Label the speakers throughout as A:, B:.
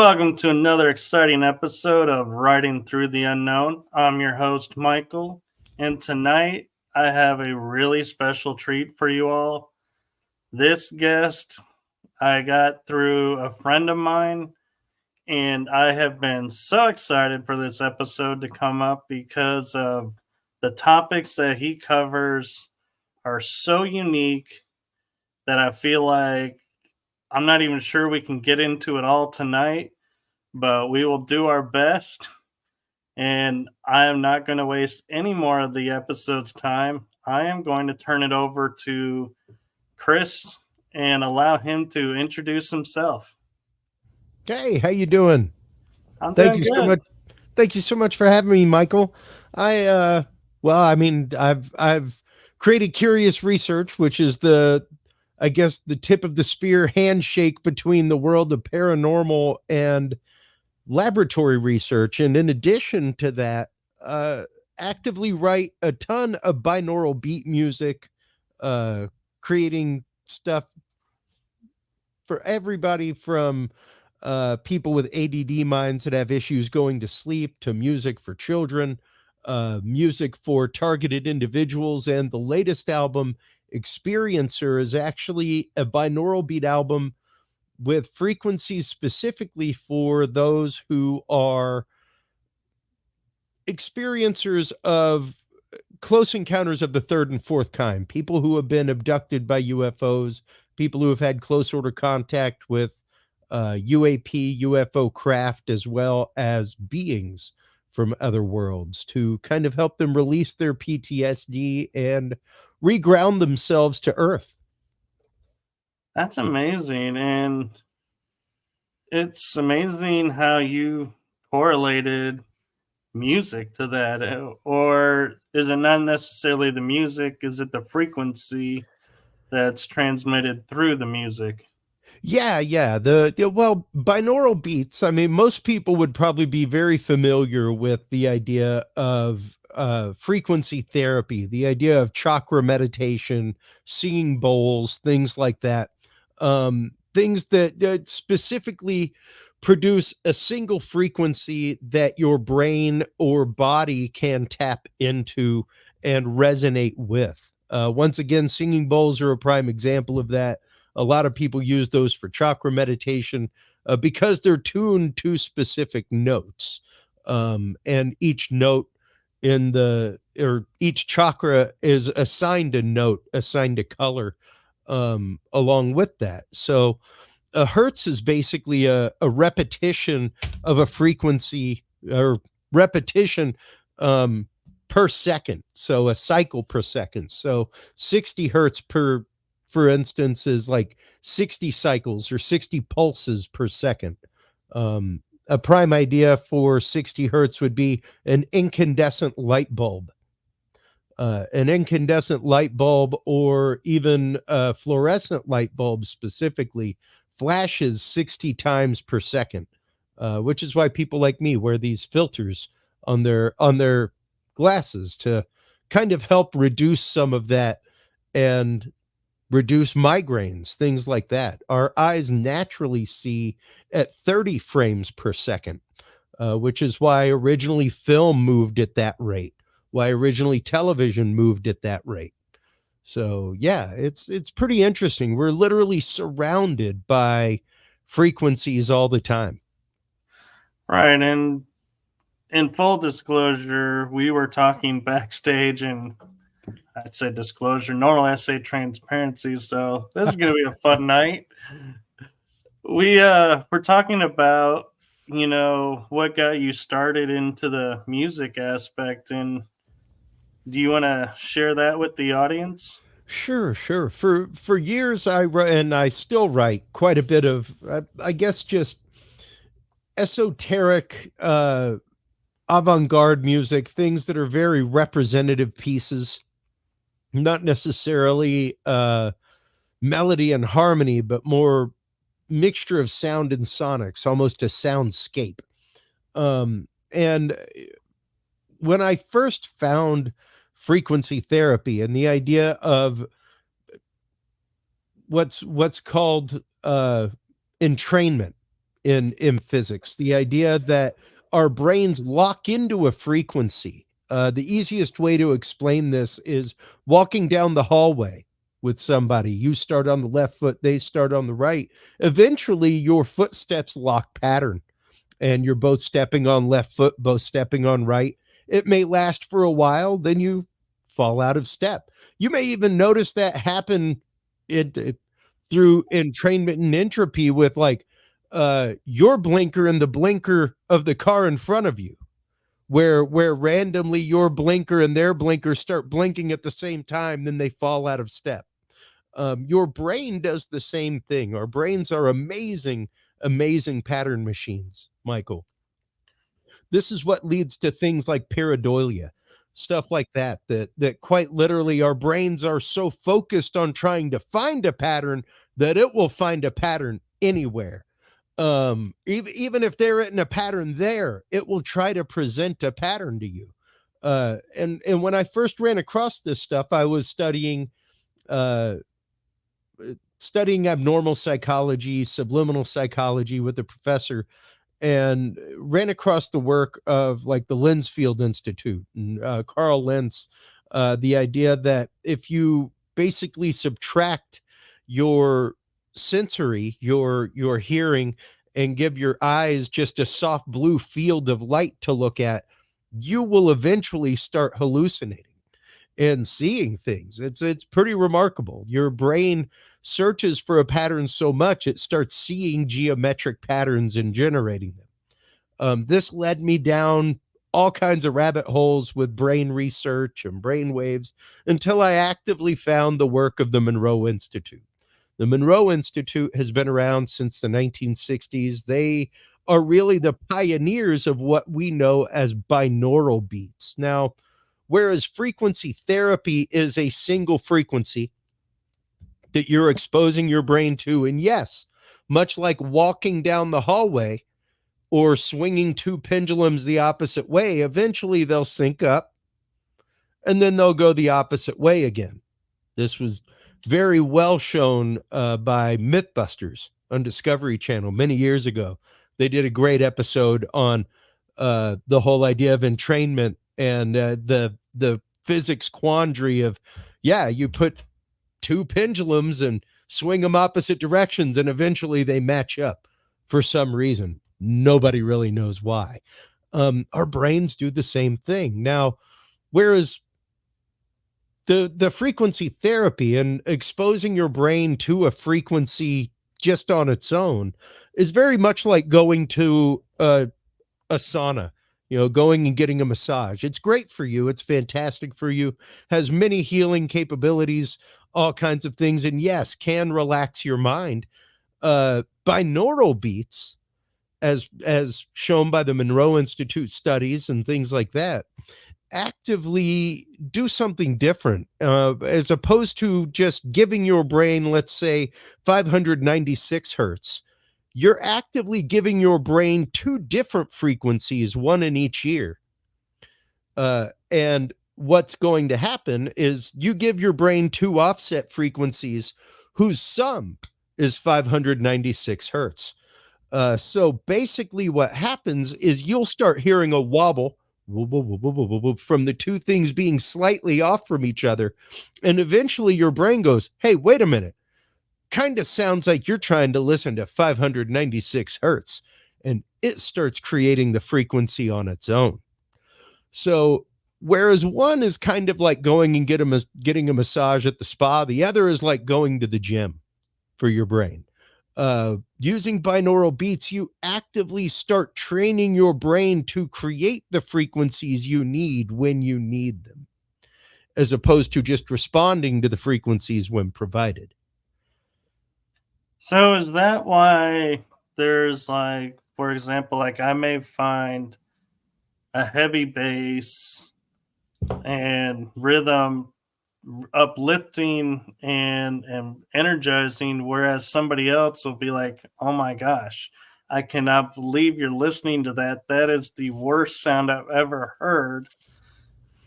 A: Welcome to another exciting episode of Riding Through the Unknown. I'm your host, Michael, and tonight I have a really special treat for you all. This guest I got through a friend of mine, and I have been so excited for this episode to come up because of the topics that he covers are so unique that I feel like I'm not even sure we can get into it all tonight, but we will do our best. And I am not going to waste any more of the episode's time. I am going to turn it over to Chris and allow him to introduce himself.
B: Hey, how you doing?
A: I'm
B: Thank
A: doing
B: you so
A: good.
B: much. Thank you so much for having me, Michael. I've created Curious Research, which is the tip of the spear handshake between the world of paranormal and laboratory research. And in addition to that, actively write a ton of binaural beat music, creating stuff for everybody from people with ADD minds that have issues going to sleep to music for children, music for targeted individuals. And the latest album, Experiencer, is actually a binaural beat album with frequencies specifically for those who are experiencers of close encounters of the third and fourth kind, people who have been abducted by UFOs, people who have had close order contact with UAP, UFO craft, as well as beings from other worlds, to kind of help them release their PTSD and reground themselves to Earth.
A: That's amazing. And it's amazing how you correlated music to that. Or is it not necessarily the music? Is it the frequency that's transmitted through the music?
B: Yeah. Well, binaural beats. I mean, most people would probably be very familiar with the idea of frequency therapy, the idea of chakra meditation, singing bowls, things like that. Things that specifically produce a single frequency that your brain or body can tap into and resonate with. Once again, singing bowls are a prime example of that. A lot of people use those for chakra meditation because they're tuned to specific notes. And each note each chakra is assigned a note, assigned a color along with that. So a hertz is basically a repetition of a frequency, or repetition per second. So a cycle per second. So 60 hertz for instance, is like 60 cycles or 60 pulses per second. A prime idea for 60 hertz would be an incandescent light bulb. An incandescent light bulb, or even a fluorescent light bulb specifically, flashes 60 times per second, which is why people like me wear these filters on their glasses to kind of help reduce some of that and reduce migraines, things like that. Our eyes naturally see at 30 frames per second, which is why originally film moved at that rate, why originally television moved at that rate. So yeah, it's pretty interesting. We're literally surrounded by frequencies all the time.
A: Right. And in full disclosure, we were talking backstage, and I'd say disclosure. Normally, I say transparency. So this is going to be a fun night. We're talking about what got you started into the music aspect, and do you want to share that with the audience?
B: Sure. For years, and I still write quite a bit of, I guess, just esoteric, avant-garde music, things that are very representative pieces, not necessarily melody and harmony, but more mixture of sound and sonics, almost a soundscape. And when I first found frequency therapy and the idea of what's called entrainment, in physics. The idea that our brains lock into a frequency. The easiest way to explain this is walking down the hallway with somebody. You start on the left foot, they start on the right. Eventually, your footsteps lock pattern, and you're both stepping on left foot, both stepping on right. It may last for a while, then you fall out of step. You may even notice that happen through entrainment and entropy with like your blinker and the blinker of the car in front of you, where randomly your blinker and their blinker start blinking at the same time, then they fall out of step. Your brain does the same thing. Our brains are amazing pattern machines, Michael. This is what leads to things like pareidolia, stuff like that quite literally our brains are so focused on trying to find a pattern that it will find a pattern anywhere. Even if there isn't a pattern there, it will try to present a pattern to you. And when I first ran across this stuff, I was uh studying abnormal psychology, subliminal psychology with a professor, and ran across the work of like the Lensfield Institute and Carl Lentz. The idea that if you basically subtract your sensory, your hearing, and give your eyes just a soft blue field of light to look at, you will eventually start hallucinating and seeing things. It's pretty remarkable. Your brain searches for a pattern so much it starts seeing geometric patterns and generating them. This led me down all kinds of rabbit holes with brain research and brain waves until I actively found the work of the Monroe Institute. The Monroe Institute has been around since the 1960s. They are really the pioneers of what we know as binaural beats. Now, whereas frequency therapy is a single frequency that you're exposing your brain to, and yes, much like walking down the hallway or swinging two pendulums the opposite way, eventually they'll sync up and then they'll go the opposite way again. This was very well shown by Mythbusters on Discovery Channel many years ago. They did a great episode on the whole idea of entrainment and the physics quandary of, yeah, you put two pendulums and swing them opposite directions, and eventually they match up for some reason. Nobody really knows why. Our brains do the same thing. Now, whereas the frequency therapy and exposing your brain to a frequency just on its own is very much like going to a sauna, going and getting a massage. It's great for you. It's fantastic for you, has many healing capabilities, all kinds of things, and yes, can relax your mind. Binaural beats, as shown by the Monroe Institute studies and things like that, actively do something different, as opposed to just giving your brain, let's say, 596 hertz. You're actively giving your brain two different frequencies, one in each ear. And what's going to happen is you give your brain two offset frequencies whose sum is 596 hertz. So basically, what happens is you'll start hearing a wobble from the two things being slightly off from each other. And eventually, your brain goes, hey, wait a minute. Kind of sounds like you're trying to listen to 596 hertz. And it starts creating the frequency on its own. So, whereas one is kind of like going and getting a massage at the spa, the other is like going to the gym for your brain. Using binaural beats, you actively start training your brain to create the frequencies you need when you need them, as opposed to just responding to the frequencies when provided.
A: So is that why there's like, for example, like I may find a heavy bass and rhythm uplifting and energizing, whereas somebody else will be like, oh my gosh, I cannot believe you're listening to that. That is the worst sound I've ever heard.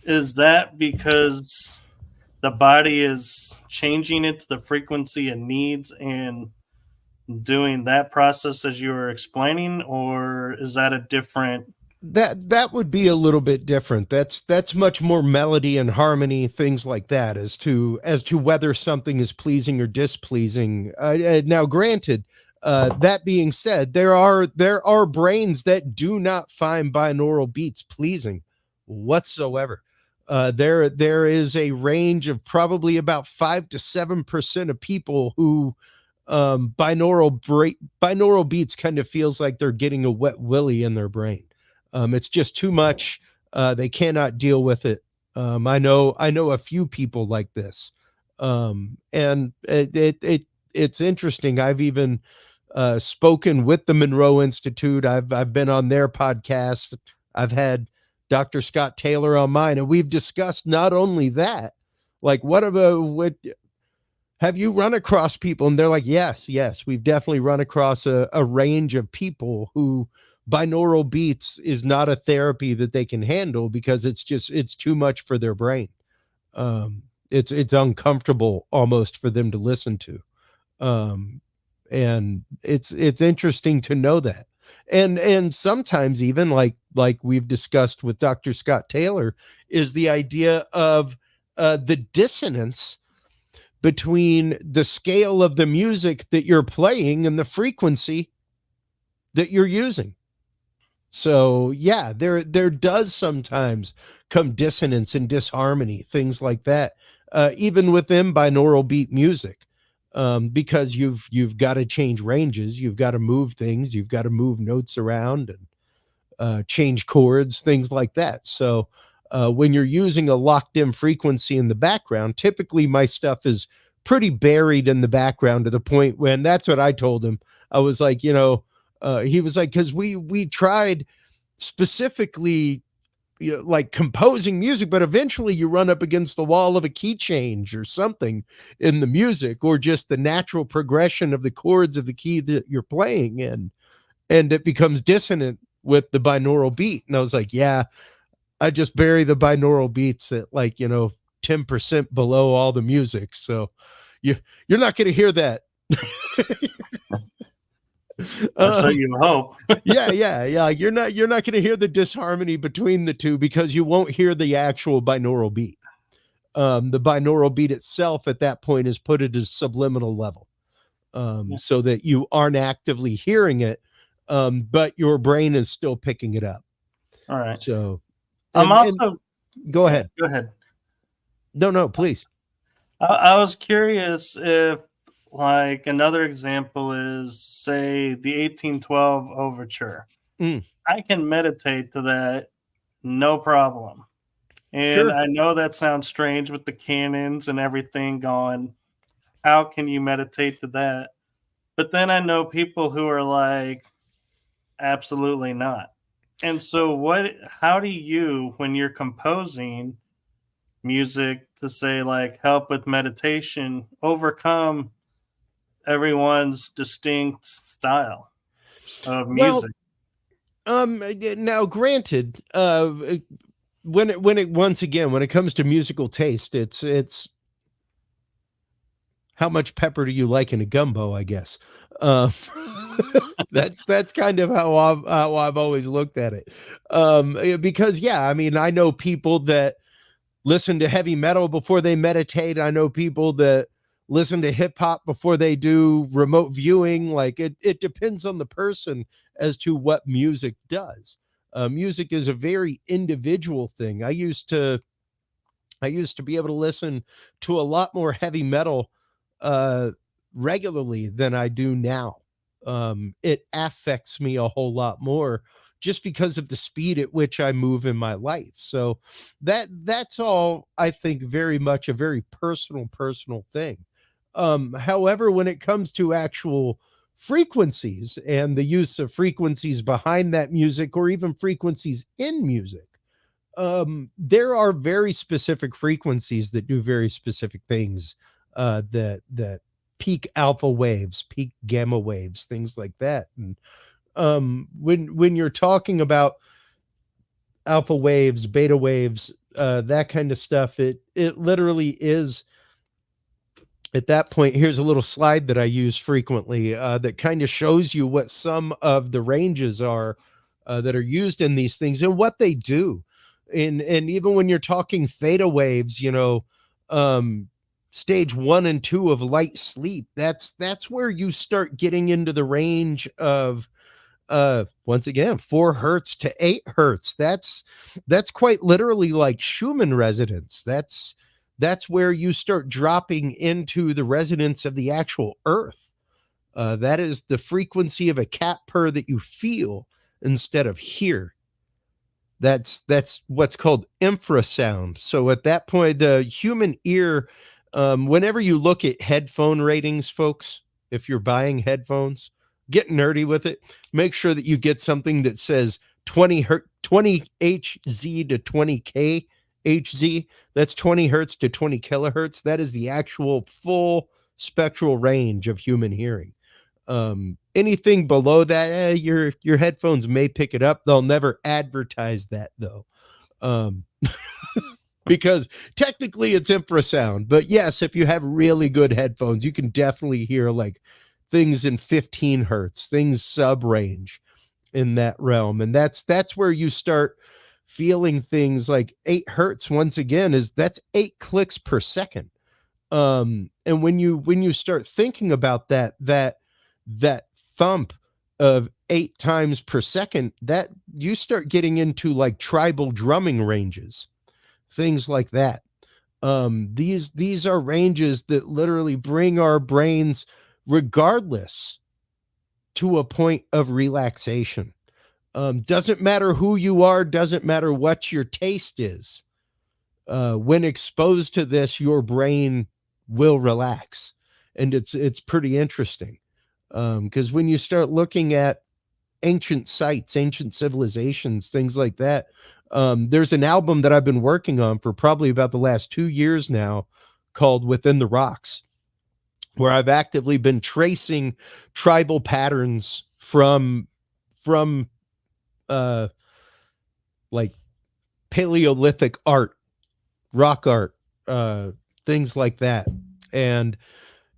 A: Is that because the body is changing it to the frequency it needs, and doing that process as you were explaining, or is that a different?
B: That would be a little bit different. That's much more melody and harmony, things like that, as to whether something is pleasing or displeasing. Now, granted, that being said, there are brains that do not find binaural beats pleasing whatsoever. There is a range of probably about 5 to 7% of people who binaural beats kind of feels like they're getting a wet willy in their brain. It's just too much. They cannot deal with it. I know a few people like this, and it's interesting. I've even spoken with the Monroe Institute. I've been on their podcast. I've had Dr. Scott Taylor on mine, and we've discussed not only that, like what have you run across people? And they're like, yes, we've definitely run across a range of people who binaural beats is not a therapy that they can handle because it's too much for their brain. It's uncomfortable almost for them to listen to. Um, and it's interesting to know that. And sometimes even like we've discussed with Dr. Scott Taylor is the idea of the dissonance between the scale of the music that you're playing and the frequency that you're using. So yeah, there does sometimes come dissonance and disharmony, things like that, even within binaural beat music, because you've got to change ranges, you've got to move things, you've got to move notes around and change chords, things like that. So when you're using a locked in frequency in the background, typically my stuff is pretty buried in the background to the point when that's what I told him. I was like, he was like, because we tried specifically, like composing music, but eventually you run up against the wall of a key change or something in the music, or just the natural progression of the chords of the key that you're playing in, and it becomes dissonant with the binaural beat. And I was like, yeah, I just bury the binaural beats at 10% below all the music. So you're not going to hear that.
A: Or so you hope.
B: yeah. You're not going to hear the disharmony between the two because you won't hear the actual binaural beat. The binaural beat itself at that point is put at a subliminal level, so that you aren't actively hearing it, but your brain is still picking it up.
A: All right.
B: So,
A: I'm
B: and
A: also
B: go ahead.
A: Go ahead.
B: No, please.
A: I was curious if, like, another example is, say, the 1812 overture. I can meditate to that, no problem. And
B: Sure.
A: I know that sounds strange with the cannons and everything going, how can you meditate to that? But then I know people who are like, absolutely not. And so how do you, when you're composing music to say like help with meditation, overcome everyone's distinct style of
B: Well,
A: music?
B: now granted, when it once again, when it comes to musical taste, it's how much pepper do you like in a gumbo, I guess. Um, that's kind of how I've always looked at it. Because yeah, I mean, I know people that listen to heavy metal before they meditate. I know people that listen to hip hop before they do remote viewing. Like it depends on the person as to what music does. Music is a very individual thing. I used to be able to listen to a lot more heavy metal uh, regularly than I do now. It affects me a whole lot more just because of the speed at which I move in my life. So that's all, I think, very much a very personal thing. However, when it comes to actual frequencies and the use of frequencies behind that music or even frequencies in music, there are very specific frequencies that do very specific things, that peak alpha waves, peak gamma waves, things like that. And when you're talking about alpha waves, beta waves, that kind of stuff, it literally is at that point, here's a little slide that I use frequently that kind of shows you what some of the ranges are that are used in these things and what they do. And even when you're talking theta waves, um, stage 1 and 2 of light sleep, that's where you start getting into the range of once again 4 hertz to 8 hertz. That's quite literally like Schumann resonance. That's where you start dropping into the resonance of the actual earth. That is the frequency of a cat purr that you feel instead of hear. That's what's called infrasound. So at that point, the human ear, whenever you look at headphone ratings, folks, if you're buying headphones, get nerdy with it. Make sure that you get something that says 20 Hz to 20 kHz. That's 20 hertz to 20 kilohertz. That is the actual full spectral range of human hearing. Anything below that, your headphones may pick it up. They'll never advertise that though. Because technically it's infrasound. But yes, if you have really good headphones, you can definitely hear like things in 15 hertz, things sub range in that realm. And that's where you start feeling things like 8 hertz. Once again, that's 8 clicks per second. And when you start thinking about that thump of 8 times per second, that you start getting into like tribal drumming ranges, things like that. These are ranges that literally bring our brains regardless to a point of relaxation. Doesn't matter who you are, doesn't matter what your taste is. When exposed to this, your brain will relax. And it's pretty interesting. Because when you start looking at ancient sites, ancient civilizations, things like that, there's an album that I've been working on for probably about the last 2 years now called Within the Rocks, where I've actively been tracing tribal patterns from like Paleolithic art, rock art, things like that. And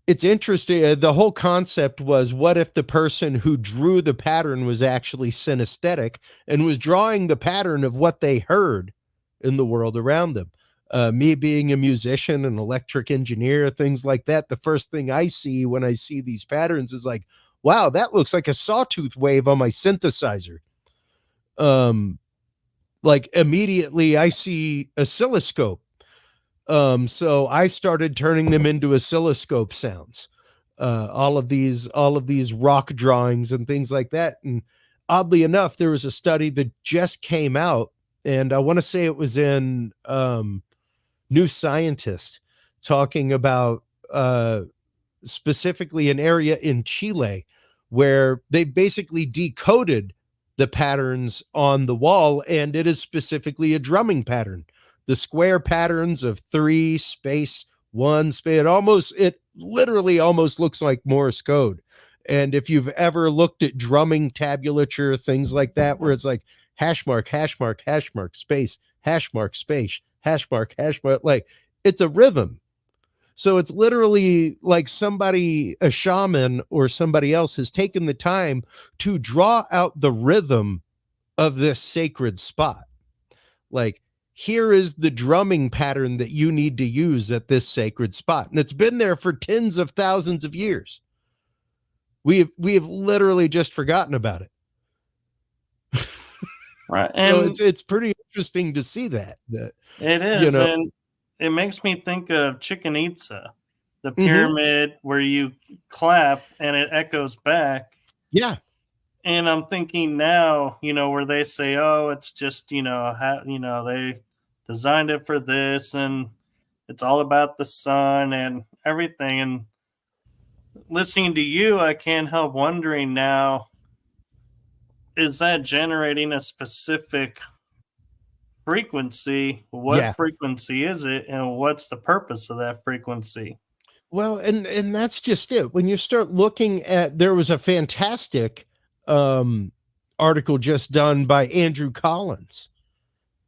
B: it's interesting. The whole concept was, what if the person who drew the pattern was actually synesthetic and was drawing the pattern of what they heard in the world around them? Me being a musician, an electric engineer, things like that, the first thing I see when I see these patterns is like, wow, that looks like a sawtooth wave on my synthesizer. Like immediately I see oscilloscope. So I started turning them into oscilloscope sounds. All of these rock drawings and things like that. And oddly enough, there was a study that just came out, and I want to say it was in New Scientist, talking about specifically an area in Chile where they basically decoded the patterns on the wall, and it is specifically a drumming pattern. The square patterns of 3 space 1 space, it literally almost looks like Morse code. And if you've ever looked at drumming tabulature, things like that, where it's like hash mark, hash mark, hash mark, space, hash mark, space, hash mark, like it's a rhythm. So it's literally like somebody, a shaman or somebody else, has taken the time to draw out the rhythm of this sacred spot. Like, here is the drumming pattern that you need to use at this sacred spot. And it's been there for tens of thousands of years. We have literally just forgotten about it.
A: Right. And
B: so it's pretty interesting to see that
A: it is. And it makes me think of Chichen Itza, the pyramid where you clap and it echoes back.
B: Yeah.
A: And I'm thinking now, where they say, oh, it's just, they designed it for this and it's all about the sun and everything. And listening to you, I can't help wondering now, is that generating a specific frequency? What frequency is it, and what's the purpose of that frequency?
B: Well, and that's just it. When you start looking at, there was a fantastic article just done by Andrew Collins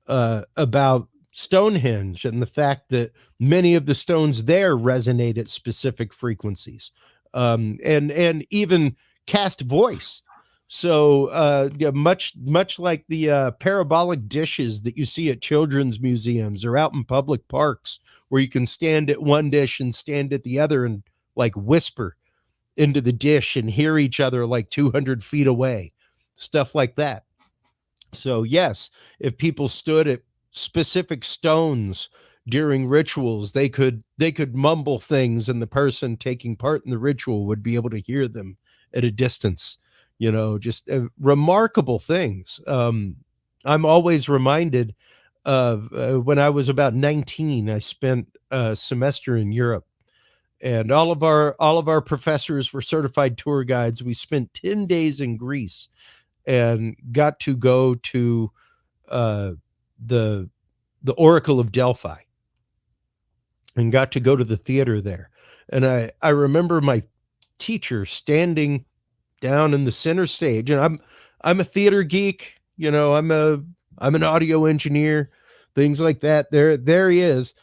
B: about Stonehenge and the fact that many of the stones there resonate at specific frequencies, and even cast voice. So yeah, much like the parabolic dishes that you see at children's museums or out in public parks, where you can stand at one dish and stand at the other and like whisper into the dish and hear each other like 200 feet away, stuff like that. So yes, if people stood at specific stones during rituals, they could mumble things, and the person taking part in the ritual would be able to hear them at a distance. Just remarkable things. I'm always reminded of when I was about 19. I spent a semester in Europe, and all of our professors were certified tour guides. We spent 10 days in Greece and got to go to uh, the the Oracle of Delphi and got to go to the theater there. And I remember my teacher standing down in the center stage, and I'm a theater geek. I'm an audio engineer, things like that. There he is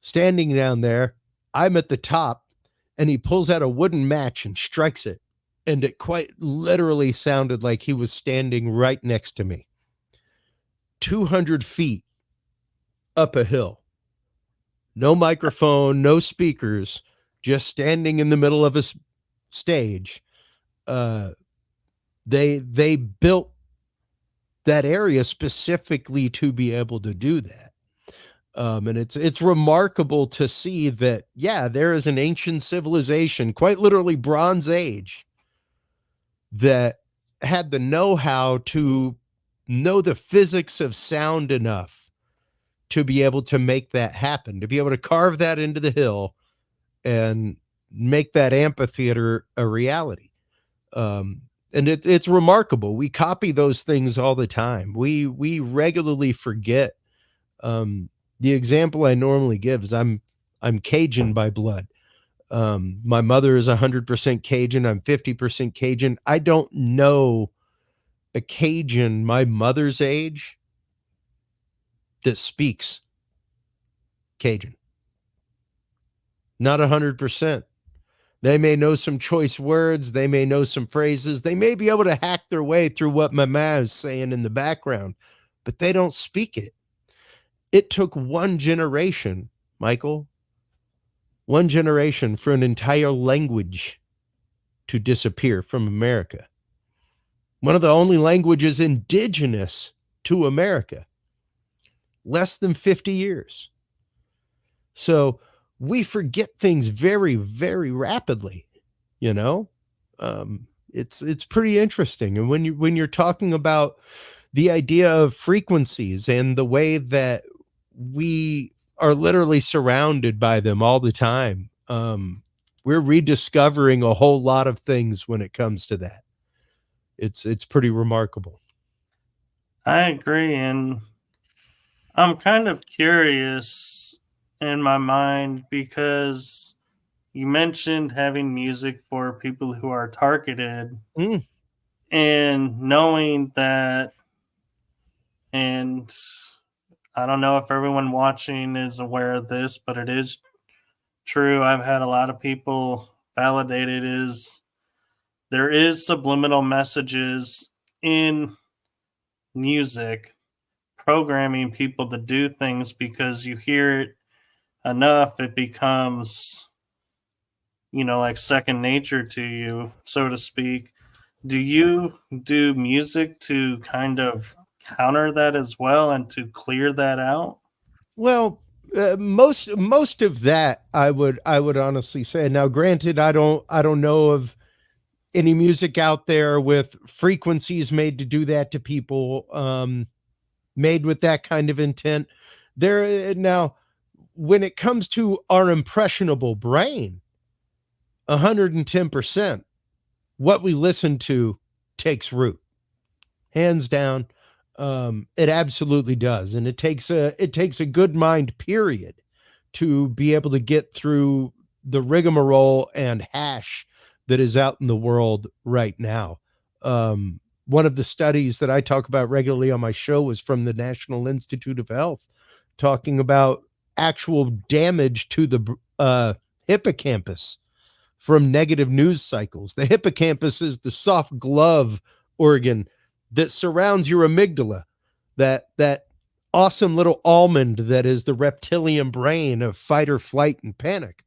B: standing down there. I'm at the top, and he pulls out a wooden match and strikes it. And it quite literally sounded like he was standing right next to me, 200 feet up a hill. No microphone, no speakers, just standing in the middle of a stage. Uh, they built that area specifically to be able to do that. And it's remarkable to see that, yeah, there is an ancient civilization, quite literally Bronze Age, that had the know-how to know the physics of sound enough to be able to make that happen, to be able to carve that into the hill and make that amphitheater a reality. And it's remarkable. We copy those things all the time. We regularly forget. The example I normally give is I'm Cajun by blood. My mother is 100% Cajun. I'm 50% Cajun. I don't know a Cajun my mother's age that speaks Cajun. Not 100%. They may know some choice words. They may know some phrases. They may be able to hack their way through what mama is saying in the background, but they don't speak it. It took one generation, Michael, one generation for an entire language to disappear from America. One of the only languages indigenous to America. Less than 50 years. So we forget things very, very rapidly, you know? It's pretty interesting. And when you're talking about the idea of frequencies and the way that we are literally surrounded by them all the time, we're rediscovering a whole lot of things when it comes to that. It's pretty remarkable.
A: I agree, and I'm kind of curious in my mind because you mentioned having music for people who are targeted
B: Mm,
A: and knowing that, and I don't know if everyone watching is aware of this, but it is true. I've had a lot of people validate it is there is subliminal messages in music programming people to do things because you hear it enough, it becomes, like second nature to you, so to speak. Do you do music to kind of counter that as well and to clear that out?
B: well, most of that I would honestly say. Now, granted, I don't know of any music out there with frequencies made to do that to people, made with that kind of intent. There now, when it comes to our impressionable brain, 110%, what we listen to takes root, hands down. It absolutely does, and it takes a good mind period to be able to get through the rigmarole and hash that is out in the world right now. One of the studies that I talk about regularly on my show was from the National Institute of Health talking about actual damage to the hippocampus from negative news cycles. The hippocampus is the soft glove organ that surrounds your amygdala, that awesome little almond that is the reptilian brain of fight or flight and panic.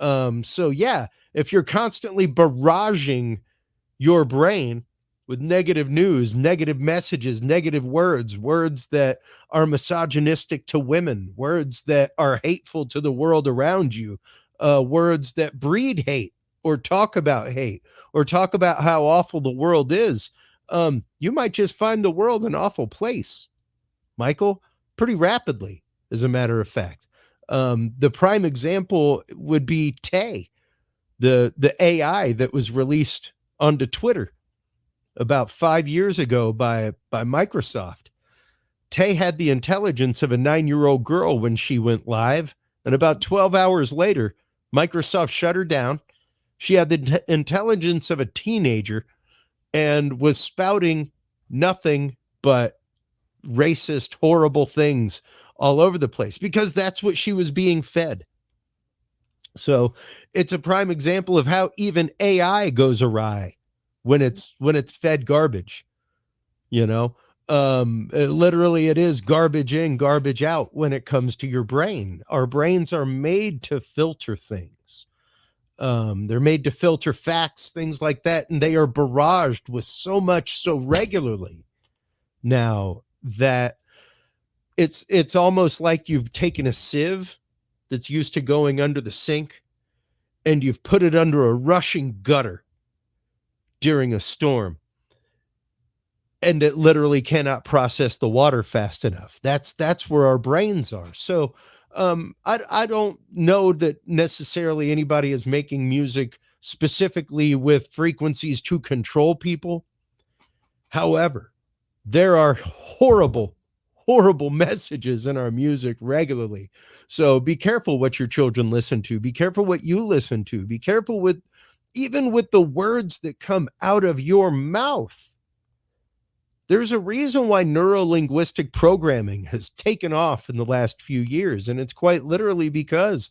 B: So yeah, if you're constantly barraging your brain with negative news, negative messages, negative words that are misogynistic to women, words that are hateful to the world around you, words that breed hate or talk about hate or talk about how awful the world is, you might just find the world an awful place, Michael, pretty rapidly, as a matter of fact. The prime example would be Tay, the AI that was released onto Twitter about 5 years ago by Microsoft. Tay had the intelligence of a 9-year-old girl when she went live, and about 12 hours later, Microsoft shut her down. She had the intelligence of a teenager and was spouting nothing but racist, horrible things all over the place because that's what she was being fed. So it's a prime example of how even AI goes awry when it's fed garbage. Literally it is garbage in, garbage out when it comes to your brain. Our brains are made to filter things. They're made to filter facts, things like that, and they are barraged with so much so regularly now that it's almost like you've taken a sieve that's used to going under the sink and you've put it under a rushing gutter during a storm, and it literally cannot process the water fast enough. That's where our brains are. So I don't know that necessarily anybody is making music specifically with frequencies to control people. However, there are horrible messages in our music regularly. So be careful what your children listen to. Be careful what you listen to. Be careful with even with the words that come out of your mouth. There's a reason why neuro-linguistic programming has taken off in the last few years, and it's quite literally because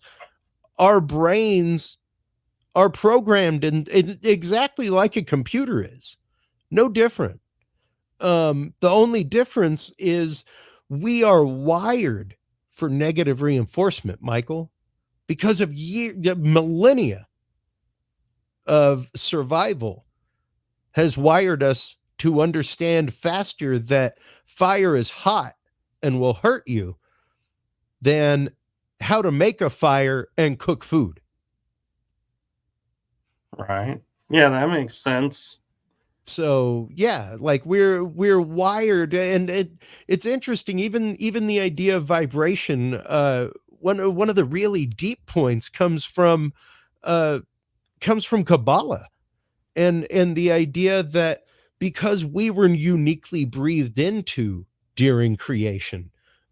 B: our brains are programmed in exactly like a computer is. No different. The only difference is we are wired for negative reinforcement, Michael, because of millennia of survival has wired us to understand faster that fire is hot and will hurt you than how to make a fire and cook food.
A: Right. Yeah, that makes sense.
B: So yeah, like we're wired, and it's interesting. Even the idea of vibration. One of the really deep points comes from Kabbalah, and the idea that because we were uniquely breathed into during creation,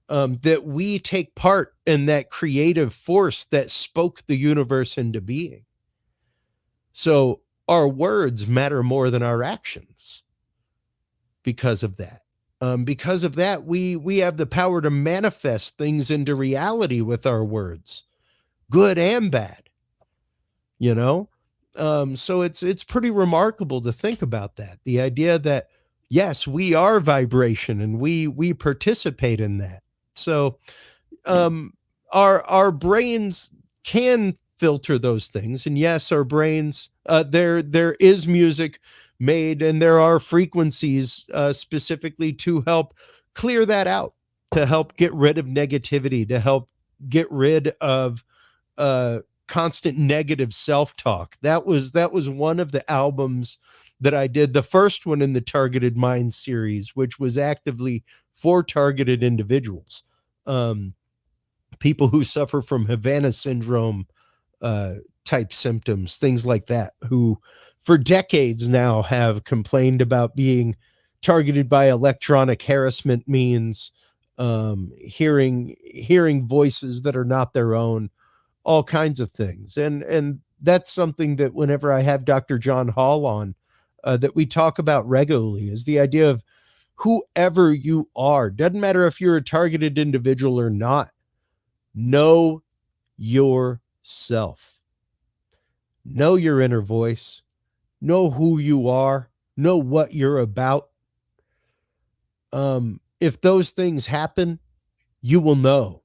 B: that we take part in that creative force that spoke the universe into being. So our words matter more than our actions because of that. Because of that, we have the power to manifest things into reality with our words, good and bad, So it's pretty remarkable to think about that. The idea that, yes, we are vibration and we participate in that. So our brains can filter those things, and yes, our brains there is music made, and there are frequencies specifically to help clear that out, to help get rid of negativity, to help get rid of constant negative self-talk. That was one of the albums that I did, the first one in the Targeted Mind series, which was actively for targeted individuals, people who suffer from Havana syndrome type symptoms, things like that, who for decades now have complained about being targeted by electronic harassment means, hearing voices that are not their own, all kinds of things. And that's something that whenever I have Dr. John Hall on, that we talk about regularly, is the idea of whoever you are. Doesn't matter if you're a targeted individual or not. Know yourself. Know your inner voice. Know who you are. Know what you're about. If those things happen, you will know.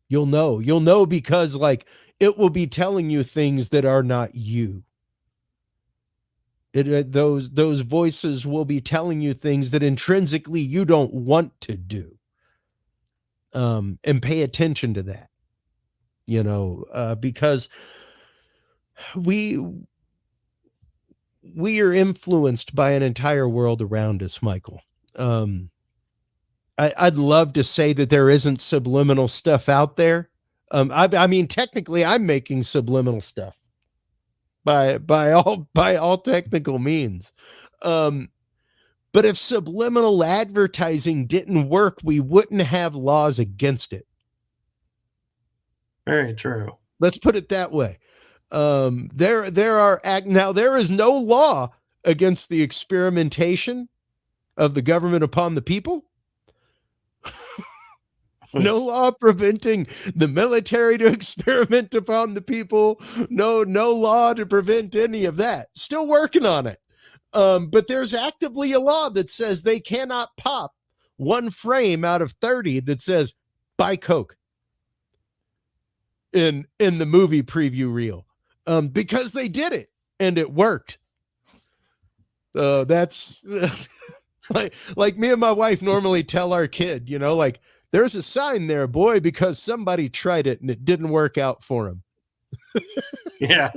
B: You'll know because like it will be telling you things that are not you. Those voices will be telling you things that intrinsically you don't want to do. And pay attention to that, because we are influenced by an entire world around us, Michael. I'd love to say that there isn't subliminal stuff out there. I mean, technically, I'm making subliminal stuff by all technical means. But if subliminal advertising didn't work, we wouldn't have laws against it.
A: Very true.
B: Let's put it that way. There is no law against the experimentation of the government upon the people. No law preventing the military to experiment upon the people. No law to prevent any of that. Still working on it. But there's actively a law that says they cannot pop one frame out of 30 that says buy Coke in the movie preview reel. Because they did it and it worked. That's like me and my wife normally tell our kid, like, there's a sign there, boy, because somebody tried it and it didn't work out for him.
A: Yeah.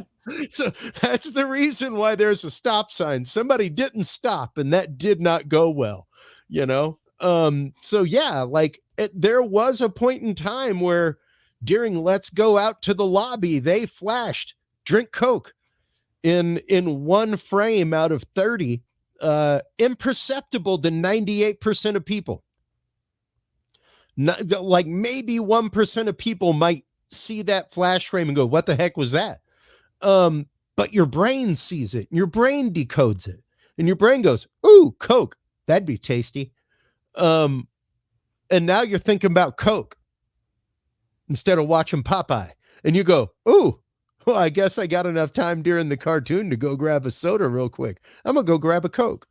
B: So that's the reason why there's a stop sign. Somebody didn't stop and that did not go well, So yeah, like there was a point in time where during Let's Go Out to the Lobby, they flashed drink Coke in one frame out of 30, imperceptible to 98% of people. Not, like maybe 1% of people might see that flash frame and go, what the heck was that? But your brain sees it, your brain decodes it, and your brain goes, ooh, Coke, that'd be tasty. And now you're thinking about Coke instead of watching Popeye. And you go, ooh, well, I guess I got enough time during the cartoon to go grab a soda real quick. I'm going to go grab a Coke.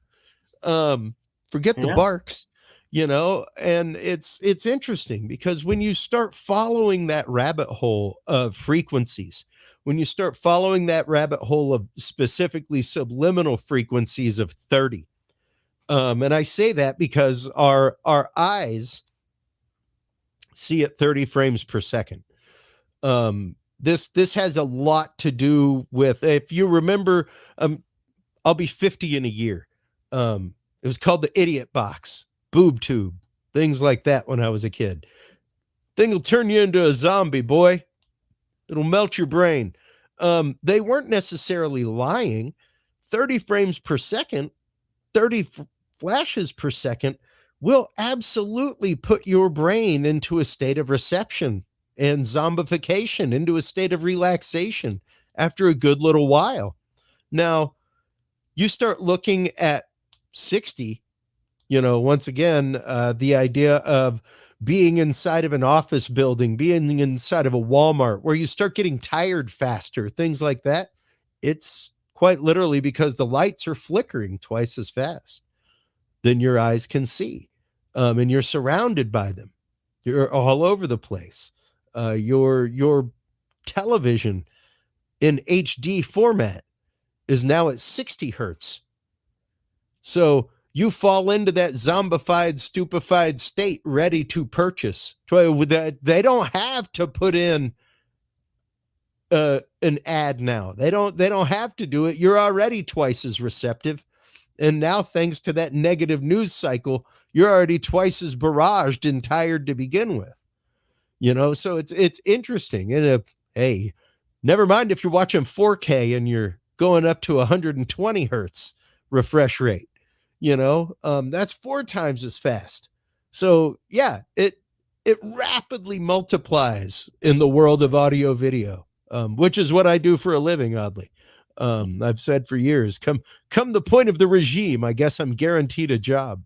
B: Forget the barks. And it's interesting because when you start following that rabbit hole of frequencies, when you start following that rabbit hole of specifically subliminal frequencies of 30, and I say that because our eyes see at 30 frames per second. This has a lot to do with, if you remember, I'll be 50 in a year. It was called the idiot box. Boob tube, things like that when I was a kid. Thing will turn you into a zombie, boy. It'll melt your brain. They weren't necessarily lying. 30 frames per second, 30 flashes per second will absolutely put your brain into a state of reception and zombification, into a state of relaxation after a good little while. Now, you start looking at 60, once again, the idea of being inside of an office building, being inside of a Walmart, where you start getting tired faster, things like that. It's quite literally because the lights are flickering twice as fast than your eyes can see. And you're surrounded by them. You're all over the place. Your television in HD format is now at 60 hertz. So you fall into that zombified, stupefied state, ready to purchase. They don't have to put in an ad now. They don't have to do it. You're already twice as receptive. And now, thanks to that negative news cycle, you're already twice as barraged and tired to begin with. So it's interesting. And hey, never mind if you're watching 4K and you're going up to 120 hertz refresh rate. That's 4 times as fast. So yeah, it rapidly multiplies in the world of audio video, which is what I do for a living, oddly. I've said for years, come the point of the regime, I guess I'm guaranteed a job.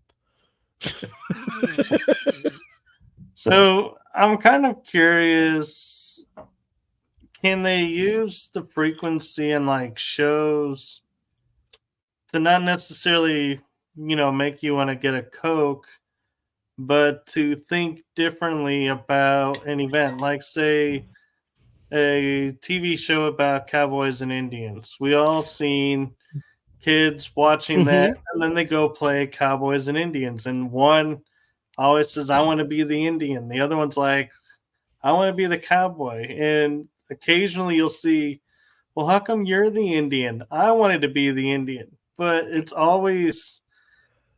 A: So I'm kind of curious, can they use the frequency in like shows to not necessarily, make you want to get a Coke, but to think differently about an event, like say a TV show about cowboys and Indians. We all seen kids watching that,
B: Hmm.
A: and then they go play cowboys and Indians, and one always says, "I want to be the Indian." The other one's like, "I want to be the cowboy." And occasionally you'll see, "Well, how come you're the Indian? I wanted to be the Indian." But it's always,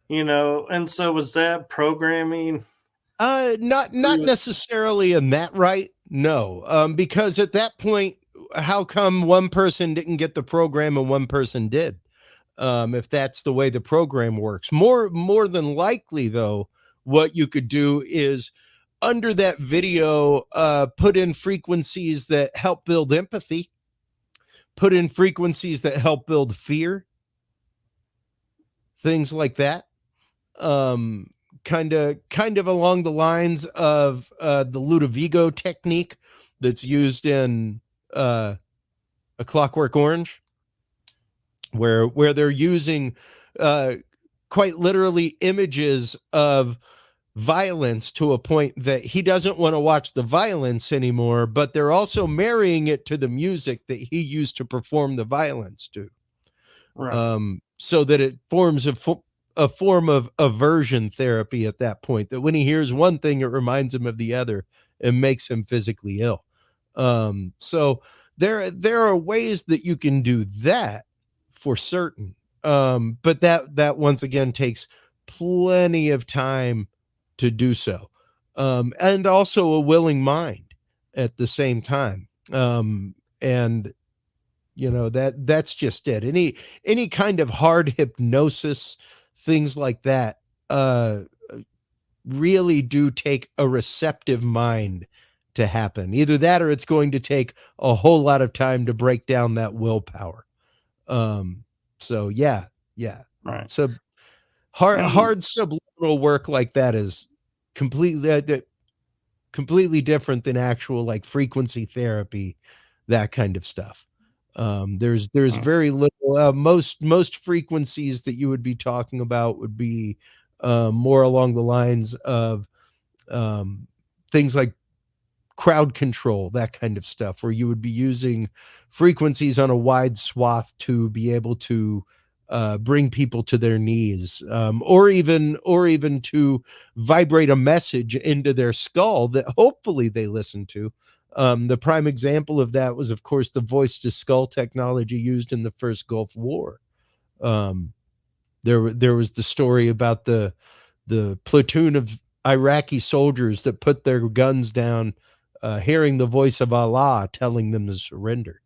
A: and so was that programming?
B: Not necessarily in that right. No, because at that point, how come one person didn't get the program and one person did? If that's the way the program works, more than likely, though, what you could do is under that video, put in frequencies that help build empathy, put in frequencies that help build fear, things like that. um kind of along the lines of the Ludovico technique that's used in A Clockwork Orange, where they're using uh quite literally images of violence to a point that he doesn't want to watch the violence anymore, but they're also marrying it to the music that he used to perform the violence to,
A: Right.
B: so that it forms a form of aversion therapy at that point. That when he hears one thing, it reminds him of the other and makes him physically ill. So there are ways that you can do that for certain. But that once again takes plenty of time to do so, and also a willing mind at the same time. And that's just it. Any kind of hard hypnosis, things like that, really do take a receptive mind to happen. Either that or it's going to take a whole lot of time to break down that willpower. um so yeah.
A: Right.
B: So hard
A: And
B: subliminal work like that is completely completely different than actual like frequency therapy, that kind of stuff. There's
A: mm,
B: very little. Most frequencies that you would be talking about would be more along the lines of um, things like crowd control, that kind of stuff, where you would be using frequencies on a wide swath to be able to bring people to their knees, or even to vibrate a message into their skull that hopefully they listen to. The prime example of that was, of course, the voice to skull technology used in the first Gulf War. Um, there was the story about the platoon of Iraqi soldiers that put their guns down, hearing the voice of Allah telling them to surrender.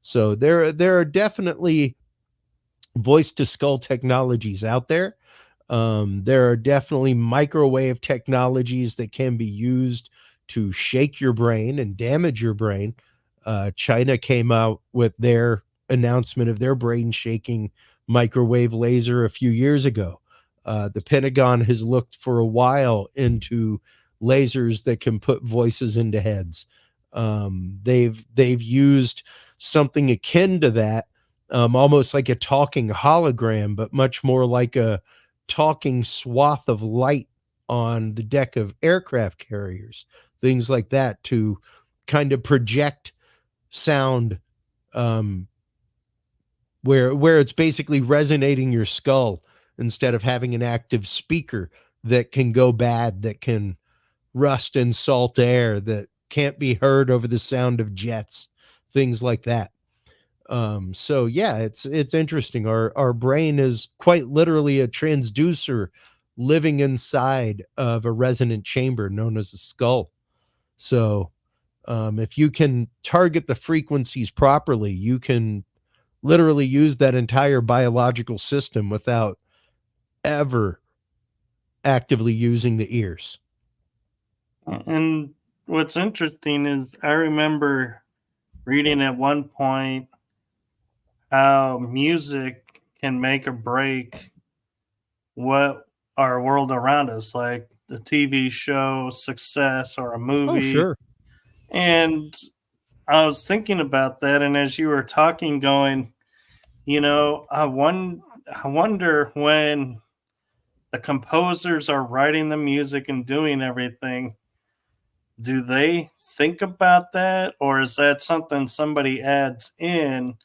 B: So there are definitely voice to skull technologies out there. There are definitely microwave technologies that can be used to shake your brain and damage your brain. China came out with their announcement of their brain shaking microwave laser a few years ago. The Pentagon has looked for a while into lasers that can put voices into heads. They've used something akin to that, almost like a talking hologram, but much more like a talking swath of light on the deck of aircraft carriers, things like that, to kind of project sound, um, where it's basically resonating your skull instead of having an active speaker that can go bad, that can rust and salt air, that can't be heard over the sound of jets, things like that. So yeah, it's interesting. Our brain is quite literally a transducer living inside of a resonant chamber known as a skull. So if you can target the frequencies properly, you can literally use that entire biological system without ever actively using the ears.
A: and what's interesting is I remember reading at one point how music can make or break what our world around us, like the TV show Success or a
B: Oh,
A: movie.
B: sure.
A: And I was thinking about that, and as you were talking, going, I wonder when the composers are writing the music and doing everything, do they think about that, or is that something somebody adds in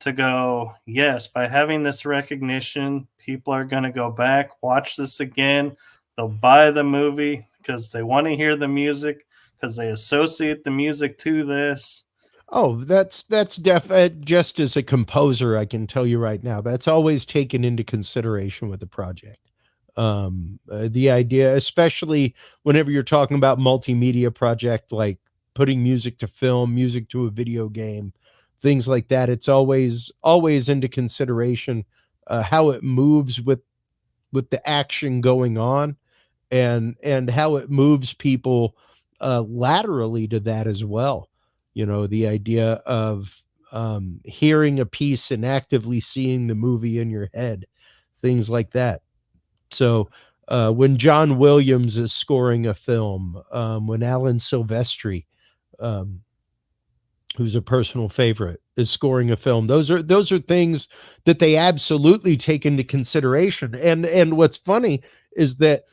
A: to go, yes, by having this recognition, people are going to go back, watch this again. They'll buy the movie because they want to hear the music, because they associate the music to this.
B: Oh, that's just as a composer, I can tell you right now, that's always taken into consideration with the project. The idea, especially whenever you're talking about multimedia project, like putting music to film, music to a video game, things like that, it's always into consideration how it moves with the action going on, and how it moves people laterally to that as well. The idea of hearing a piece and actively seeing the movie in your head, things like that. So when John Williams is scoring a film, when Alan Silvestri, um, who's a personal favorite, is scoring a film, those are things that they absolutely take into consideration. And what's funny is that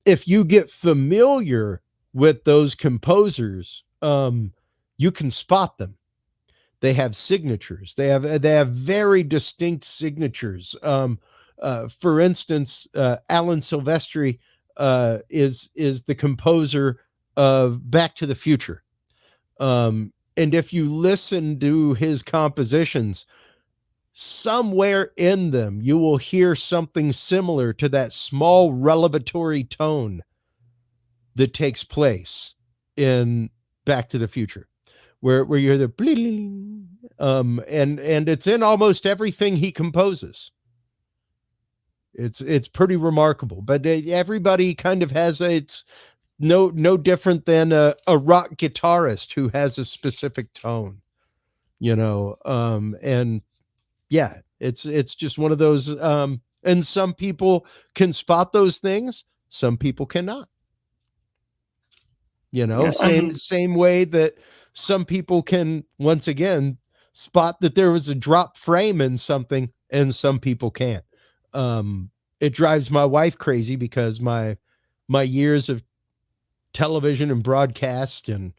B: if you get familiar with those composers, you can spot them. They have signatures. They have very distinct signatures. For instance, Alan Silvestri is the composer of Back to the Future. And if you listen to his compositions, somewhere in them you will hear something similar to that small revelatory tone that takes place in Back to the Future, where you hear the bling, and it's in almost everything he composes. It's pretty remarkable, but everybody kind of has it's no different than a rock guitarist who has a specific tone, and yeah, it's just one of those, and some people can spot those things, some people cannot.
A: Yeah,
B: Same way that some people can, once again, spot that there was a drop frame in something and some people can't. It drives my wife crazy because my years of television and broadcast and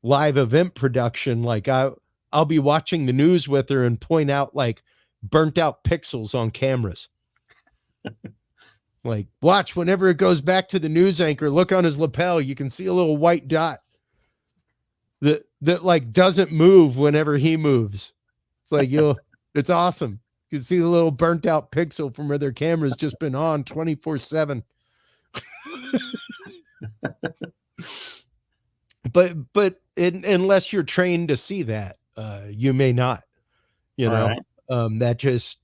B: live event production, like I'll be watching the news with her and point out like burnt out pixels on cameras. Like, watch, whenever it goes back to the news anchor, look on his lapel, you can see a little white dot that like doesn't move whenever he moves. It's like, it's awesome. You can see the little burnt out pixel from where their camera's just been on 24/7. Unless you're trained to see that, you may not.
A: right.
B: That just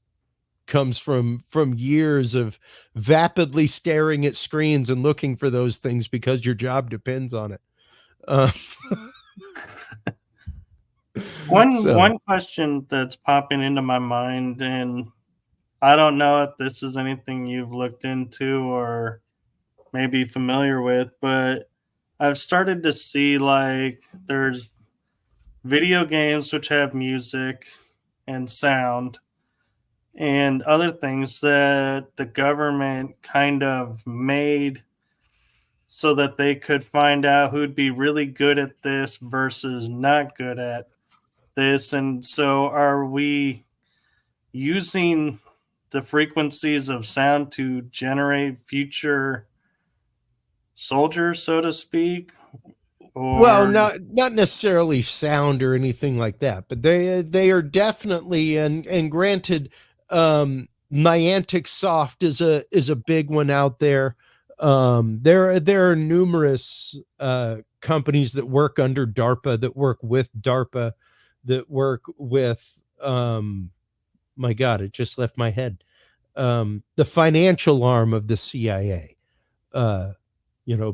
B: comes from years of vapidly staring at screens and looking for those things because your job depends on it. Uh,
A: One
B: so
A: one question that's popping into my mind, and I don't know if this is anything you've looked into or maybe familiar with, but I've started to see like there's video games which have music and sound and other things that the government kind of made so that they could find out who'd be really good at this versus not good at this. And so are we using the frequencies of sound to generate future soldiers, so to speak?
B: well,
A: Or
B: not necessarily sound or anything like that, but they are definitely, and granted, Niantic Soft is a big one out there. There are numerous companies that work under DARPA, that work with DARPA, that work with, my God, it just left my head. The financial arm of the CIA. Uh,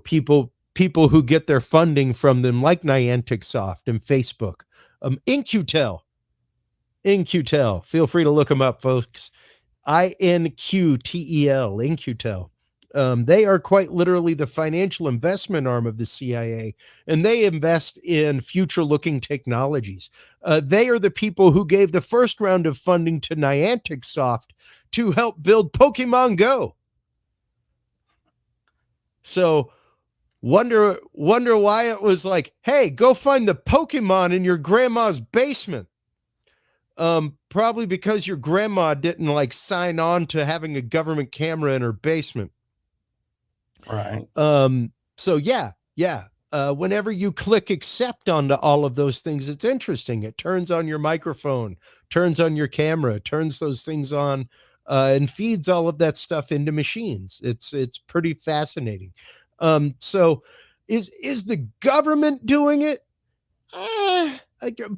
B: people who get their funding from them, like Niantic Soft and Facebook. InQtel. Feel free to look them up, folks. INQTEL, InQtel. They are quite literally the financial investment arm of the CIA, and they invest in future-looking technologies. They are the people who gave the first round of funding to Niantic Soft to help build Pokemon Go. So wonder why it was like, hey, go find the Pokemon in your grandma's basement. Probably because your grandma didn't like sign on to having a government camera in her basement.
A: Right.
B: So yeah. Whenever you click accept onto all of those things, it's interesting. It turns on your microphone, turns on your camera, turns those things on, and feeds all of that stuff into machines. It's pretty fascinating. So is the government doing it?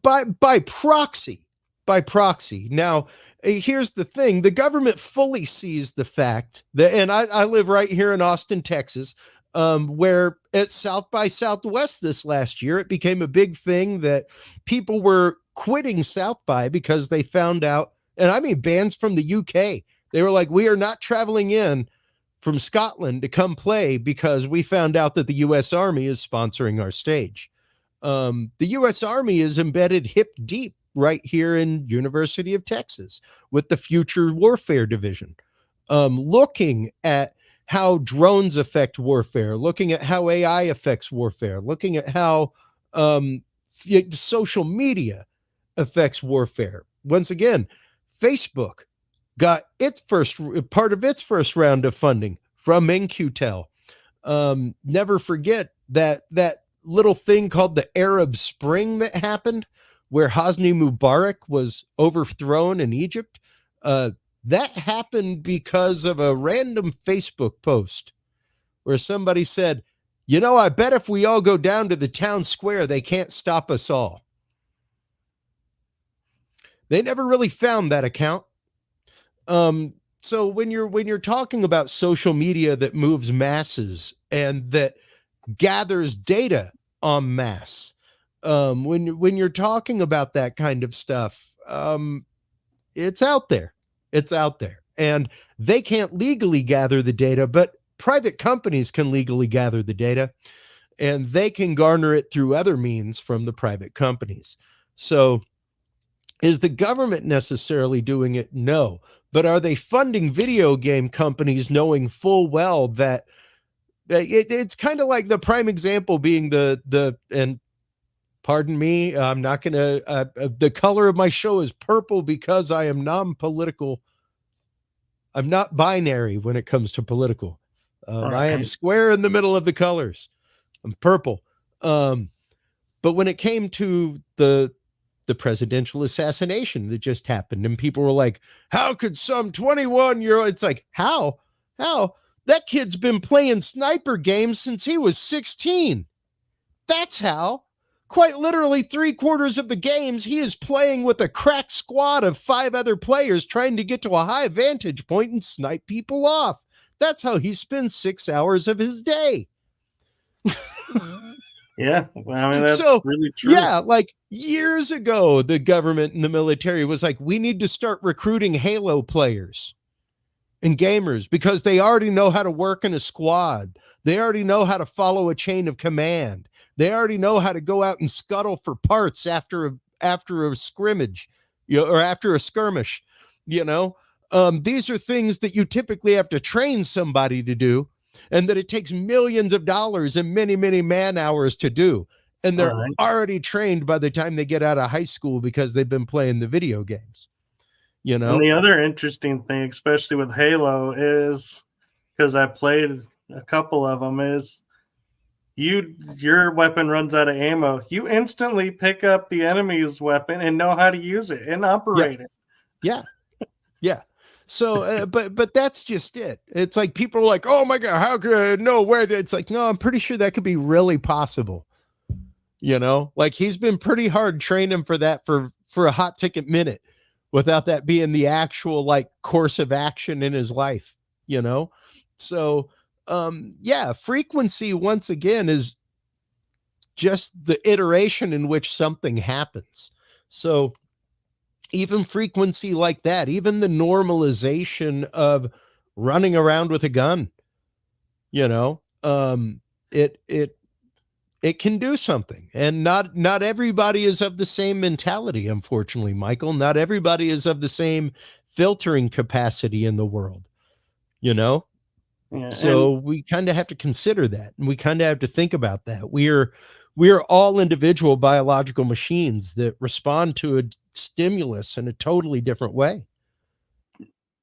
B: By proxy. By proxy. Now, here's the thing. The government fully sees the fact that, and I live right here in Austin, Texas, where at South by Southwest this last year, it became a big thing that people were quitting South by because they found out, and I mean bands from the UK, they were like, we are not traveling in from Scotland to come play because we found out that the U.S. Army is sponsoring our stage. The U.S. Army is embedded hip deep right here in University of Texas with the Future Warfare Division, looking at how drones affect warfare, looking at how AI affects warfare, looking at how social media affects warfare. Once again, Facebook got its first part of its first round of funding from NQTEL. Never forget that little thing called the Arab Spring that happened, where Hosni Mubarak was overthrown in Egypt. That happened because of a random Facebook post where somebody said, you know, I bet if we all go down to the town square, they can't stop us all. They never really found that account. So when you're talking about social media that moves masses and that gathers data en masse, when you're talking about that kind of stuff, it's out there. It's out there. And they can't legally gather the data, but private companies can legally gather the data, and they can garner it through other means from the private companies. So is the government necessarily doing it? No. But are they funding video game companies knowing full well that it's kind of like the prime example being and pardon me, I'm not going to, the color of my show is purple because I am non-political. I'm not binary when it comes to political. I am square in the middle of the colors. I'm purple. But when it came to the presidential assassination that just happened, and people were like, how could some 21-year-old, it's like, how that kid's been playing sniper games since he was 16. That's how. Quite literally 3/4 of the games he is playing with a crack squad of 5 other players trying to get to a high vantage point and snipe people off. That's how he spends 6 hours of his day.
A: Yeah, I mean, that's really true.
B: Yeah, like years ago, the government and the military was like, we need to start recruiting Halo players and gamers because they already know how to work in a squad. They already know how to follow a chain of command. They already know how to go out and scuttle for parts after a scrimmage, or after a skirmish. These are things that you typically have to train somebody to do, and that it takes millions of dollars and many, many man hours to do. And they're already trained by the time they get out of high school because they've been playing the video games. And
A: the other interesting thing, especially with Halo, is because I played a couple of them, is your weapon runs out of ammo. You instantly pick up the enemy's weapon and know how to use it and operate it.
B: Yeah. So, but that's just it. It's like people are like, oh my God, how could I know where? It's like, no, I'm pretty sure that could be really possible. Like he's been pretty hard training for that for a hot ticket minute without that being the actual like course of action in his life, So, frequency once again is just the iteration in which something happens. So even frequency like that, even the normalization of running around with a gun, you know. It can do something, and not everybody is of the same mentality, unfortunately, Michael. Not everybody is of the same filtering capacity in the world, you know.
A: Yeah,
B: So
A: and
B: we kind of have to consider that, and we kind of have to think about that. We are all individual biological machines that respond to a stimulus in a totally different way.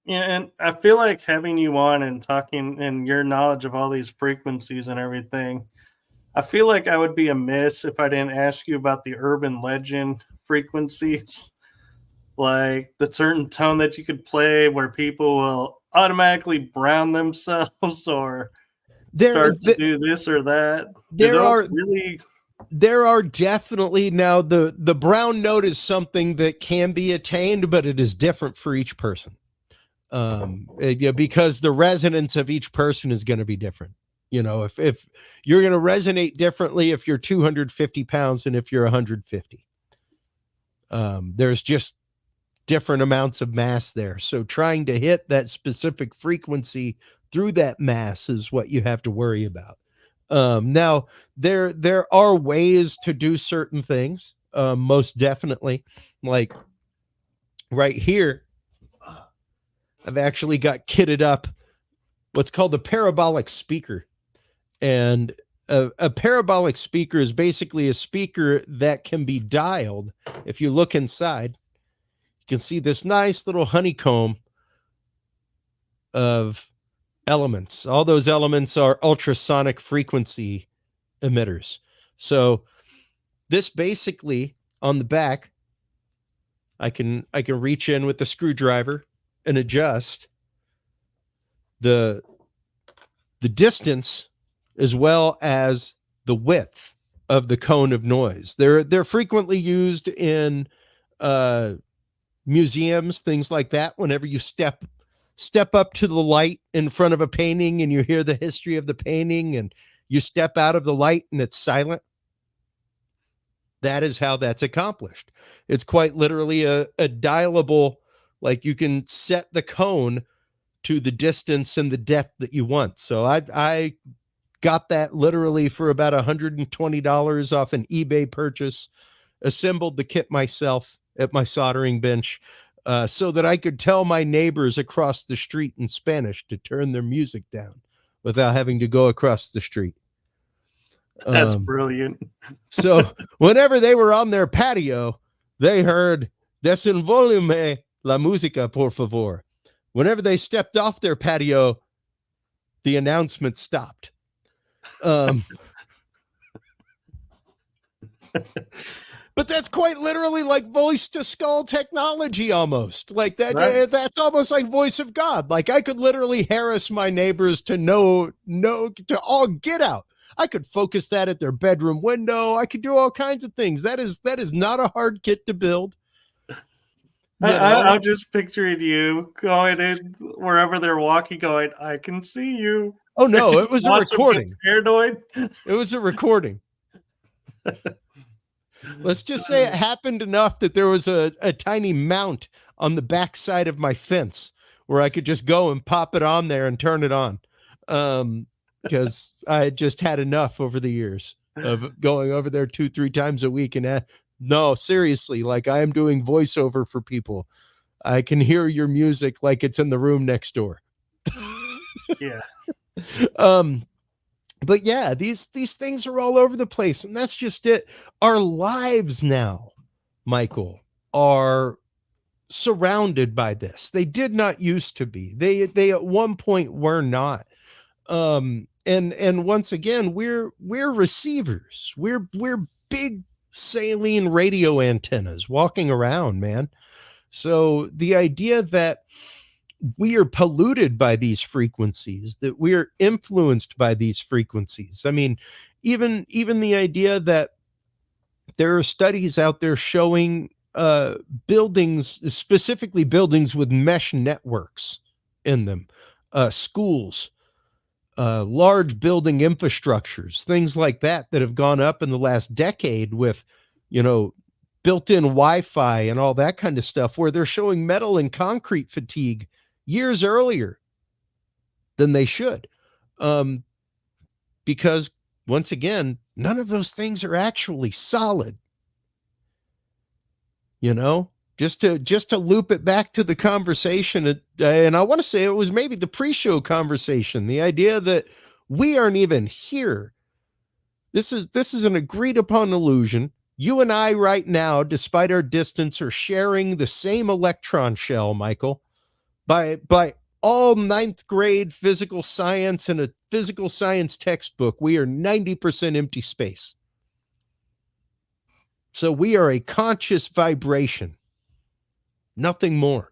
A: yeah, and I feel like having you on and talking and your knowledge of all these frequencies and everything, I feel like I would be amiss if I didn't ask you about the urban legend frequencies, like the certain tone that you could play where people will automatically brown themselves or
B: There
A: start to do this or that. Do
B: there
A: those
B: are
A: really?
B: there are definitely, now the brown note is something that can be attained, but it is different for each person. Yeah, because the resonance of each person is going to be different. If you're going to resonate differently if you're 250 pounds and if you're 150, there's just different amounts of mass there. So trying to hit that specific frequency through that mass is what you have to worry about. Now there are ways to do certain things. Most definitely, like right here, I've actually got kitted up what's called a parabolic speaker. And a parabolic speaker is basically a speaker that can be dialed. If you look inside, you can see this nice little honeycomb of elements. All those elements are ultrasonic frequency emitters. So this basically, on the back, I can reach in with the screwdriver and adjust the distance as well as the width of the cone of noise. They're frequently used in museums, things like that. Whenever you step up to the light in front of a painting and you hear the history of the painting, and you step out of the light and it's silent, that is how that's accomplished. It's quite literally a dialable, like you can set the cone to the distance and the depth that you want. So I got that literally for about $120 off an eBay purchase, assembled the kit myself at my soldering bench, so that I could tell my neighbors across the street in Spanish to turn their music down without having to go across the street.
A: That's brilliant.
B: So whenever they were on their patio, they heard "Desenvolume la música, por favor." Whenever they stepped off their patio, the announcement stopped. But that's quite literally like voice to skull technology, almost like that.
A: Right.
B: That's almost like voice of God. Like I could literally harass my neighbors to to all get out. I could focus that at their bedroom window. I could do all kinds of things. That is not a hard kit to build.
A: I'm just picturing you going in wherever they're walking, going, "I can see you."
B: Oh no, it
A: Just
B: was a
A: watch them get
B: recording.
A: paranoid.
B: It was a recording. Let's just say it happened enough that there was a tiny mount on the back side of my fence where I could just go and pop it on there and turn it on. Because I had just had enough over the years of going over there 2-3 times a week. And no, seriously, like I am doing voiceover for people. I can hear your music like it's in the room next door.
A: Yeah.
B: But yeah, these things are all over the place, and that's just it. Our lives now, Michael, are surrounded by this. They did not used to be. They at one point were not. And once again, we're receivers. We're big saline radio antennas walking around, man. So the idea that we are polluted by these frequencies, that we are influenced by these frequencies. I mean, even the idea that there are studies out there showing buildings, specifically buildings with mesh networks in them, schools, large building infrastructures, things like that have gone up in the last decade with, built-in Wi-Fi and all that kind of stuff, where they're showing metal and concrete fatigue years earlier than they should. because once again, none of those things are actually solid. You know, just to loop it back to the conversation, and I want to say it was maybe the pre-show conversation, the idea that we aren't even here. This is an agreed upon illusion. You and I right now, despite our distance, are sharing the same electron shell, Michael. By all ninth grade physical science and a physical science textbook, we are 90% empty space. So we are a conscious vibration, nothing more.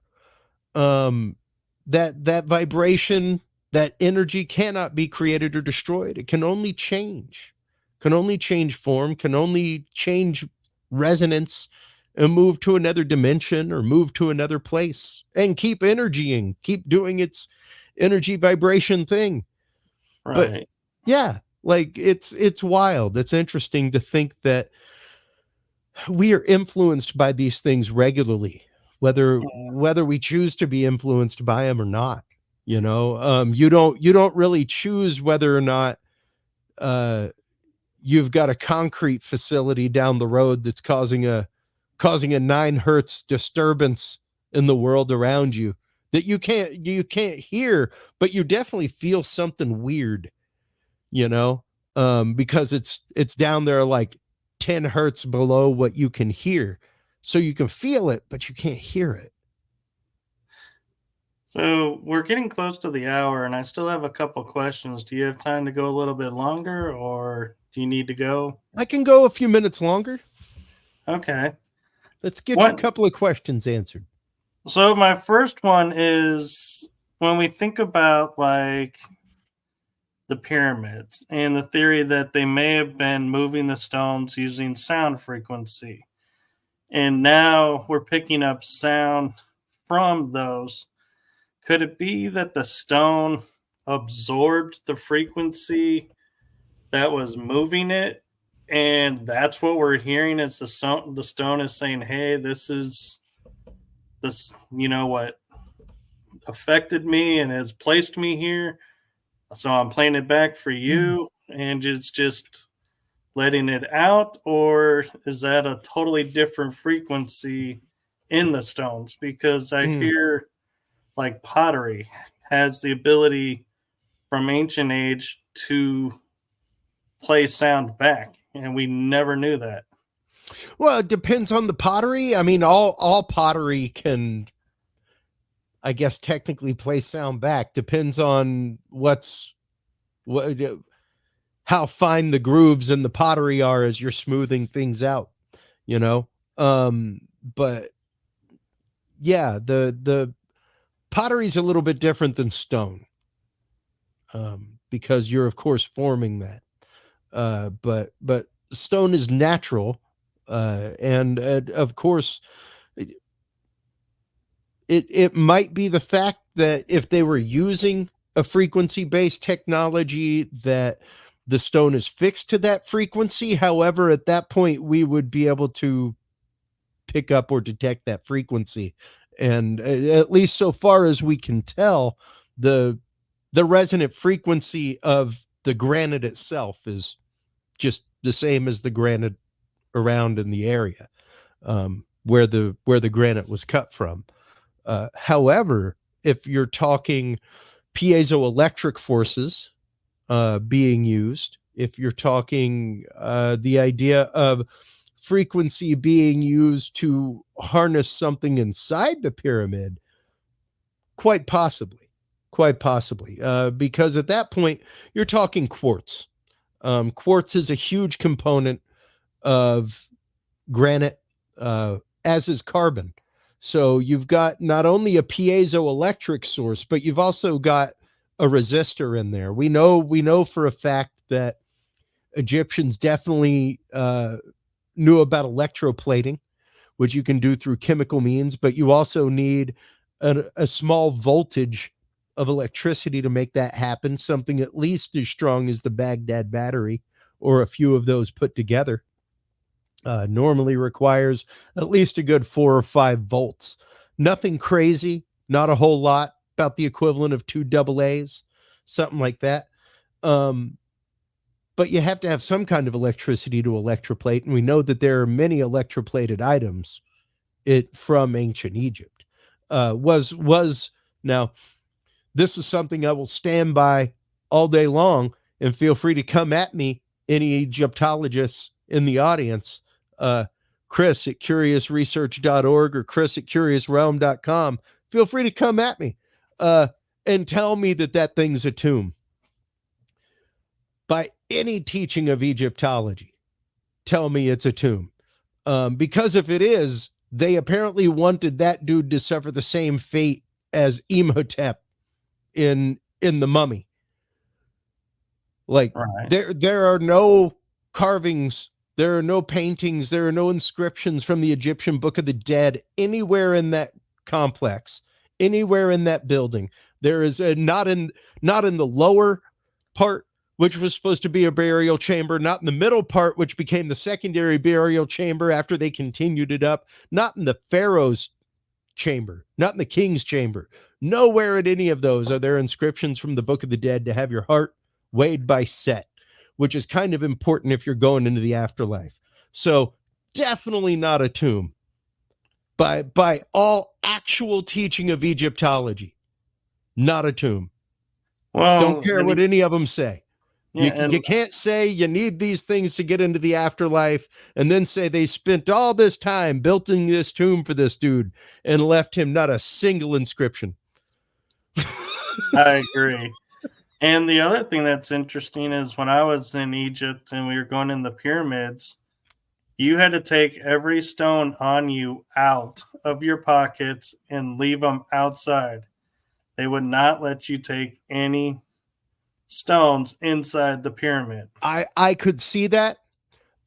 B: That vibration, that energy cannot be created or destroyed. It can only change, form, can only change resonance and move to another dimension or move to another place and keep energying, keep doing its energy vibration thing. But
A: Right.
B: yeah, like it's wild. It's interesting to think that we are influenced by these things regularly, whether we choose to be influenced by them or not. You know, you don't really choose whether or not you've got a concrete facility down the road that's causing a 9 hertz disturbance in the world around you that you can't hear, but you definitely feel something weird, you know, because it's down there like 10 hertz below what you can hear. So you can feel it, but you can't hear it.
A: So we're getting close to the hour, and I still have a couple questions. Do you have time to go a little bit longer, or do you need to go?
B: I can go a few minutes longer.
A: Okay.
B: Let's get your
A: What?
B: couple of questions answered.
A: So my first one is when we think about like the pyramids and the theory that they may have been moving the stones using sound frequency, and now we're picking up sound from those. Could it be that the stone absorbed the frequency that was moving it, and that's what we're hearing? Is the stone is saying, "Hey, this is this, what affected me and has placed me here. So I'm playing it back for you," and it's just letting it out, or is that a totally different frequency in the stones? Because I
B: Mm.
A: hear like pottery has the ability from ancient age to play sound back, and we never knew that.
B: Well, it depends on the pottery. I mean, all pottery can, I guess, technically play sound back. Depends on what how fine the grooves in the pottery are as you're smoothing things out. You know, but yeah, the pottery's a little bit different than stone, because you're of course forming that. But stone is natural, and of course it might be the fact that if they were using a frequency based technology, that the stone is fixed to that frequency. However, at that point we would be able to pick up or detect that frequency, and at least so far as we can tell, the resonant frequency of the granite itself is just the same as the granite around in the area, where the granite was cut from. However, if you're talking piezoelectric forces being used, if you're talking the idea of frequency being used to harness something inside the pyramid, quite possibly, because at that point you're talking quartz. Quartz is a huge component of granite, as is carbon. So you've got not only a piezoelectric source, but you've also got a resistor in there. We know for a fact that Egyptians definitely knew about electroplating, which you can do through chemical means, but you also need a small voltage of electricity to make that happen, something at least as strong as the Baghdad battery or a few of those put together. Normally requires at least a good 4 or 5 volts. Nothing crazy, not a whole lot, about the equivalent of 2 AA's, something like that. but you have to have some kind of electricity to electroplate, and we know that there are many electroplated items from ancient Egypt. Was now, this is something I will stand by all day long, and feel free to come at me, any Egyptologists in the audience. Chris at curiousresearch.org or Chris at curiousrealm.com. Feel free to come at me and tell me that thing's a tomb. By any teaching of Egyptology, tell me it's a tomb. Because if it is, they apparently wanted that dude to suffer the same fate as Imhotep in The Mummy. Like,
A: Right.
B: there are no carvings, there are no paintings, there are no inscriptions from the Egyptian Book of the Dead anywhere in that complex, anywhere in that building. There is not in the lower part, which was supposed to be a burial chamber, not in the middle part, which became the secondary burial chamber after they continued it up, not in the pharaoh's chamber, not in the king's chamber. Nowhere in any of those are there inscriptions from the Book of the Dead to have your heart weighed by Set, which is kind of important if you're going into the afterlife. So definitely not a tomb by all actual teaching of Egyptology. Not a tomb.
A: Well,
B: don't care what any of them say.
A: Yeah,
B: you can't say you need these things to get into the afterlife and then say they spent all this time building this tomb for this dude and left him not a single inscription.
A: I agree. And the other thing that's interesting is when I was in Egypt and we were going in the pyramids, you had to take every stone on you out of your pockets and leave them outside. They would not let you take any stones inside the pyramid.
B: I could see that.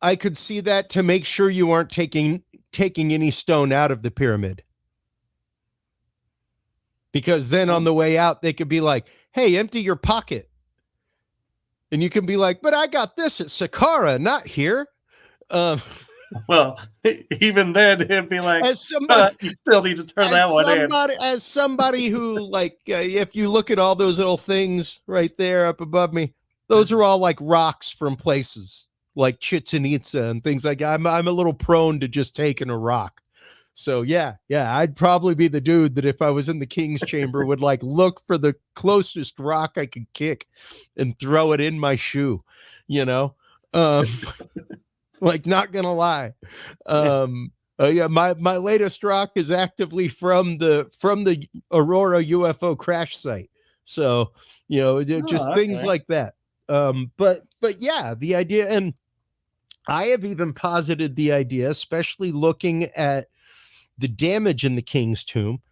B: I could see that, to make sure you aren't taking any stone out of the pyramid. Because then on the way out, they could be like, hey, empty your pocket. And you can be like, but I got this at Saqqara, not here.
A: Well, even then, it'd be like,
B: as somebody,
A: you still need to turn that one in.
B: As somebody who, like, if you look at all those little things right there up above me, those are all like rocks from places like Chichen Itza and things like that. I'm a little prone to just taking a rock. So yeah, I'd probably be the dude that if I was in the king's chamber would like look for the closest rock I could kick and throw it in my shoe, you know? Like, not gonna lie. Yeah, my latest rock is actively from the Aurora UFO crash site. So, you know, just things like that. But yeah, the idea, and I have even posited the idea, especially looking at the damage in the king's tomb,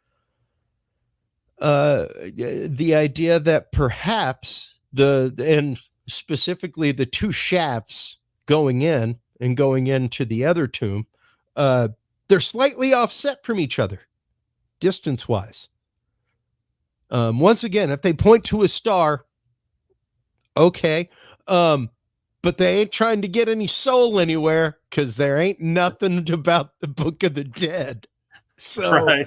B: the idea that perhaps and specifically the two shafts going in and going into the other tomb, they're slightly offset from each other distance wise. Once again, if they point to a star, okay. But they ain't trying to get any soul anywhere, because there ain't nothing about the Book of the Dead. So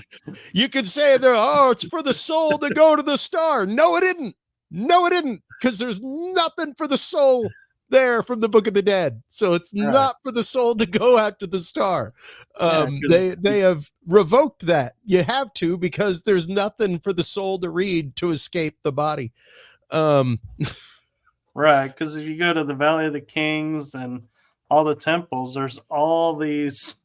B: you could say it's for the soul to go to the star. No, it didn't. Because there's nothing for the soul there from the Book of the Dead. So it's not for the soul to go out to the star. They have revoked that. You have to, because there's nothing for the soul to read to escape the body.
A: Right, because if you go to the Valley of the Kings and all the temples, there's all these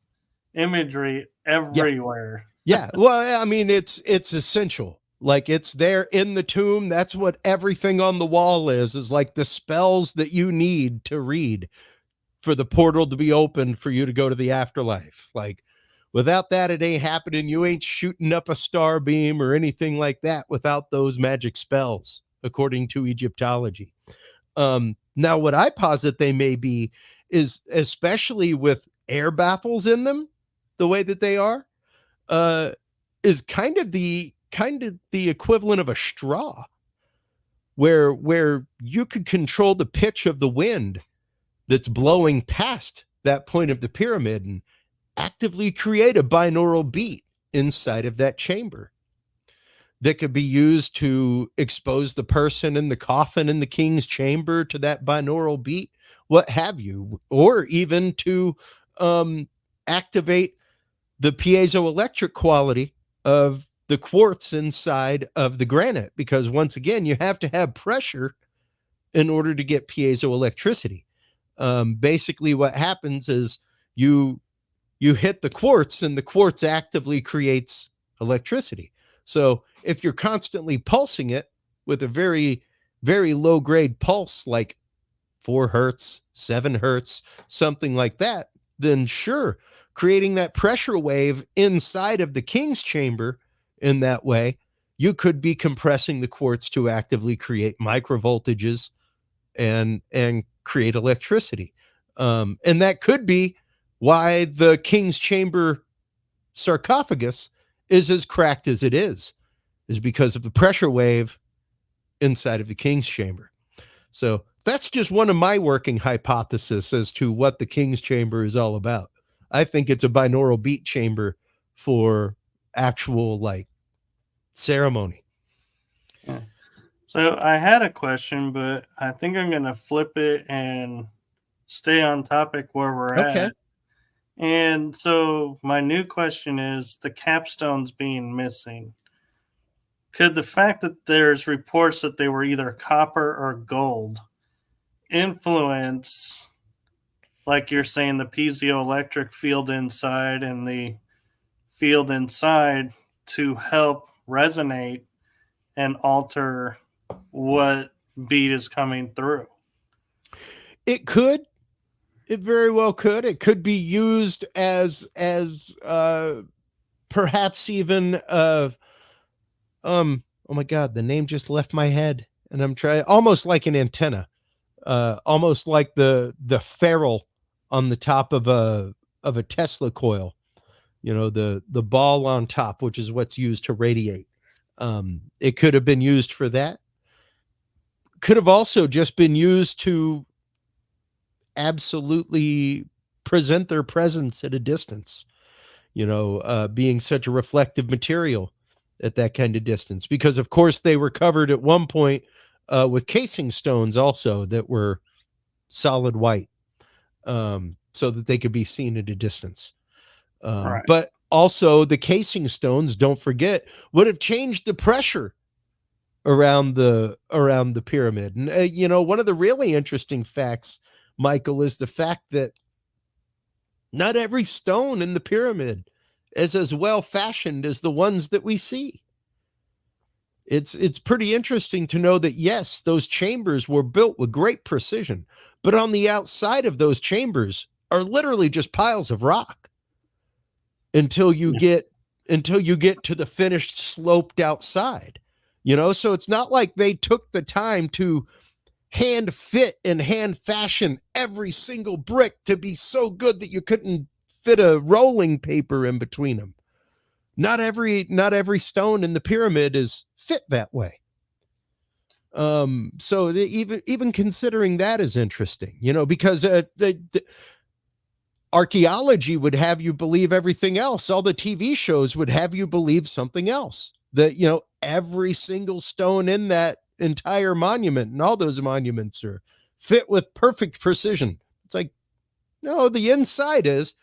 A: imagery everywhere.
B: Yeah. Well, I mean, it's essential. Like, it's there in the tomb. That's what everything on the wall is like the spells that you need to read for the portal to be opened for you to go to the afterlife. Like, without that, it ain't happening. You ain't shooting up a star beam or anything like that without those magic spells, according to Egyptology. Now, what I posit they may be is, especially with air baffles in them, the way that they are, is kind of the equivalent of a straw, where you could control the pitch of the wind that's blowing past that point of the pyramid and actively create a binaural beat inside of that chamber. that could be used to expose the person in the coffin in the king's chamber to that binaural beat, what have you, or even to activate the piezoelectric quality of the quartz inside of the granite, because once again, you have to have pressure in order to get piezoelectricity. Basically, what happens is you hit the quartz, and the quartz actively creates electricity. So if you're constantly pulsing it with a very, very low grade pulse, like 4 hertz, 7 hertz, something like that, then sure, creating that pressure wave inside of the king's chamber in that way, you could be compressing the quartz to actively create microvoltages and create electricity. And that could be why the king's chamber sarcophagus is as cracked as it is because of the pressure wave inside of the king's chamber. So that's just one of my working hypotheses as to what the king's chamber is all about. I think it's a binaural beat chamber for actual like ceremony.
A: Yeah. So I had a question, but I think I'm going to flip it and stay on topic where we're
B: Okay.
A: at. And so my new question is the capstones being missing. Could the fact that there's reports that they were either copper or gold influence, like you're saying, the piezoelectric field inside and the field inside to help resonate and alter what beat is coming through?
B: It could. It very well could. It could be used as perhaps even oh my god, the name just left my head, and I'm trying, almost like an antenna, almost like the ferrule on the top of a Tesla coil, you know, the ball on top, which is what's used to radiate. It could have been used for that. Could have also just been used to absolutely present their presence at a distance, you know, being such a reflective material at that kind of distance, because of course they were covered at one point with casing stones also that were solid white, so that they could be seen at a distance.
A: Right.
B: But also the casing stones, don't forget, would have changed the pressure around the pyramid. And you know, one of the really interesting facts, Michael, is the fact that not every stone in the pyramid is as well fashioned as the ones that we see. It's pretty interesting to know that yes, those chambers were built with great precision, but on the outside of those chambers are literally just piles of rock until you get to the finished sloped outside. You know, so it's not like they took the time to hand fit and hand fashion every single brick to be so good that you couldn't fit a rolling paper in between them. Not every stone in the pyramid is fit that way. So even considering that is interesting, you know, because the archaeology would have you believe everything else. All the TV shows would have you believe something else. That, you know, every single stone in that entire monument and all those monuments are fit with perfect precision. It's like, no, the inside is.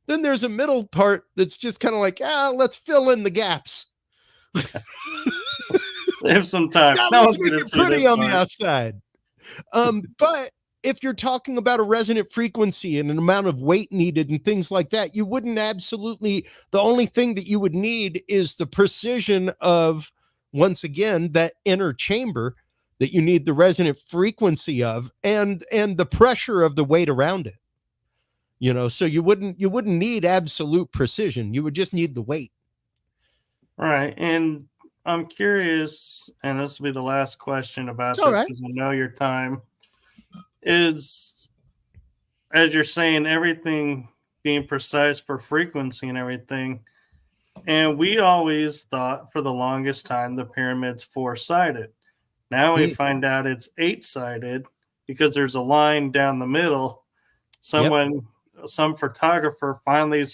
B: Then there's a middle part that's just kind of like, let's fill in the gaps.
A: Save some time.
B: Now
A: No
B: let's
A: one's
B: make
A: going to
B: it
A: see
B: pretty
A: this
B: on
A: part.
B: the outside. But if you're talking about a resonant frequency and an amount of weight needed and things like that, you wouldn't absolutely, the only thing that you would need is the precision of, once again, that inner chamber that you need the resonant frequency of, and the pressure of the weight around it. You know, so you wouldn't need absolute precision. You would just need the weight.
A: Right. And I'm curious, and this will be the last question
B: It's
A: about
B: all
A: this
B: right.
A: because I know your time is, as you're saying, everything being precise for frequency and everything. And we always thought for the longest time the pyramid's four-sided. Now we find out it's eight-sided because there's a line down the middle. Some photographer finally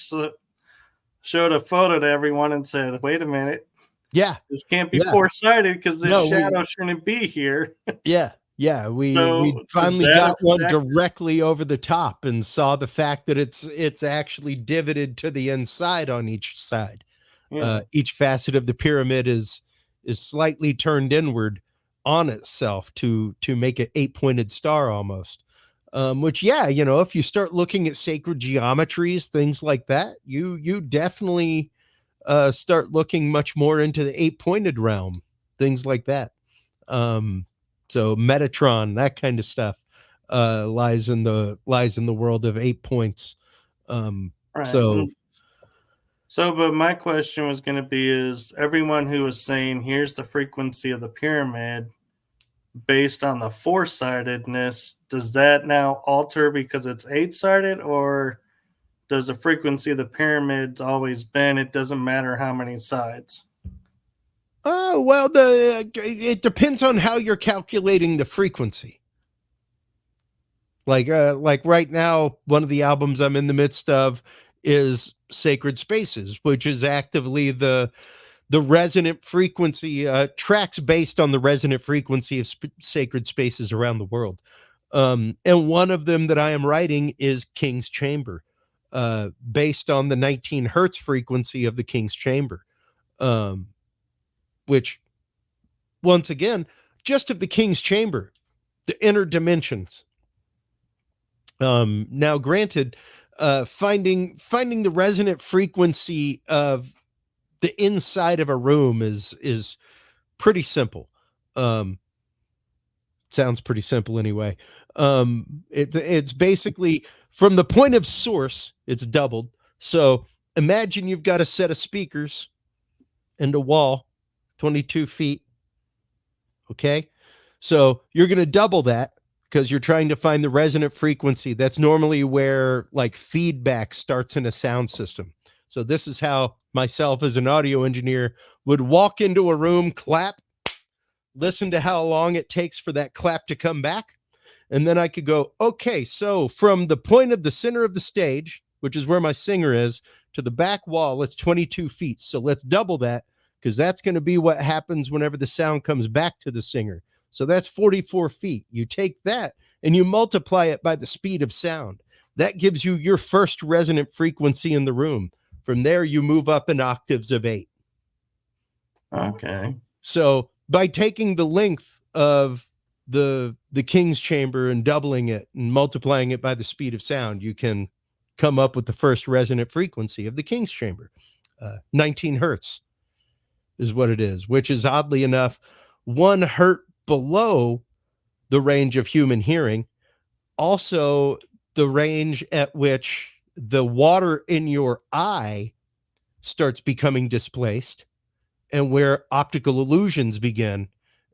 A: showed a photo to everyone and said, wait a minute,
B: Yeah.
A: This can't be
B: Yeah.
A: four-sided because this
B: No,
A: shadow shouldn't be here.
B: yeah. Yeah. We
A: So does
B: finally
A: that
B: got one
A: affect?
B: directly over the top and saw the fact that it's actually divoted to the inside on each side.
A: Yeah.
B: Each facet of the pyramid is slightly turned inward on itself to make an 8-pointed star almost. Which, yeah, if you start looking at sacred geometries, things like that, you definitely start looking much more into the 8-pointed realm, things like that. So Metatron, that kind of stuff, lies in the world of 8 points.
A: Right.
B: So
A: So, but my question was going to be is everyone who was saying, here's the frequency of the pyramid based on the four-sidedness, does that now alter because it's eight-sided, or does the frequency of the pyramids always been, it doesn't matter how many sides?
B: well, it depends on how you're calculating the frequency. Like right now, one of the albums I'm in the midst of is Sacred Spaces, which is actively the resonant frequency, tracks based on the resonant frequency of sacred spaces around the world. And one of them that I am writing is King's Chamber, based on the 19 hertz frequency of the King's Chamber, which, once again, just of the King's Chamber, the inner dimensions. Now, granted, finding the resonant frequency of the inside of a room is pretty simple. Sounds pretty simple anyway. It's basically from the point of source, it's doubled. So imagine you've got a set of speakers and a wall, 22 feet. Okay. So you're going to double that because you're trying to find the resonant frequency. That's normally where like feedback starts in a sound system. So this is how myself as an audio engineer would walk into a room, clap, listen to how long it takes for that clap to come back. And then I could go, okay, so from the point of the center of the stage, which is where my singer is, to the back wall, it's 22 feet. So let's double that because that's going to be what happens whenever the sound comes back to the singer. So that's 44 feet. You take that and you multiply it by the speed of sound. That gives you your first resonant frequency in the room. From there, you move up in octaves of 8.
A: Okay.
B: So by taking the length of the King's Chamber and doubling it and multiplying it by the speed of sound, you can come up with the first resonant frequency of the King's Chamber. 19 hertz is what it is, which is oddly enough 1 hertz below the range of human hearing. Also, the range at which the water in your eye starts becoming displaced and where optical illusions begin.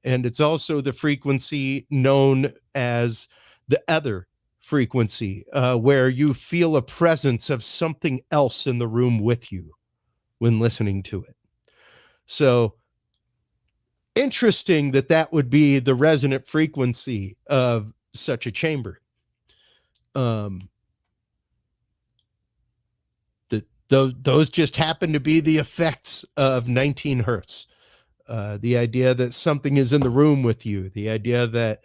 B: And it's also the frequency known as the ether frequency, where you feel a presence of something else in the room with you when listening to it. So interesting that would be the resonant frequency of such a chamber. Those just happen to be the effects of 19 hertz. The idea that something is in the room with you, the idea that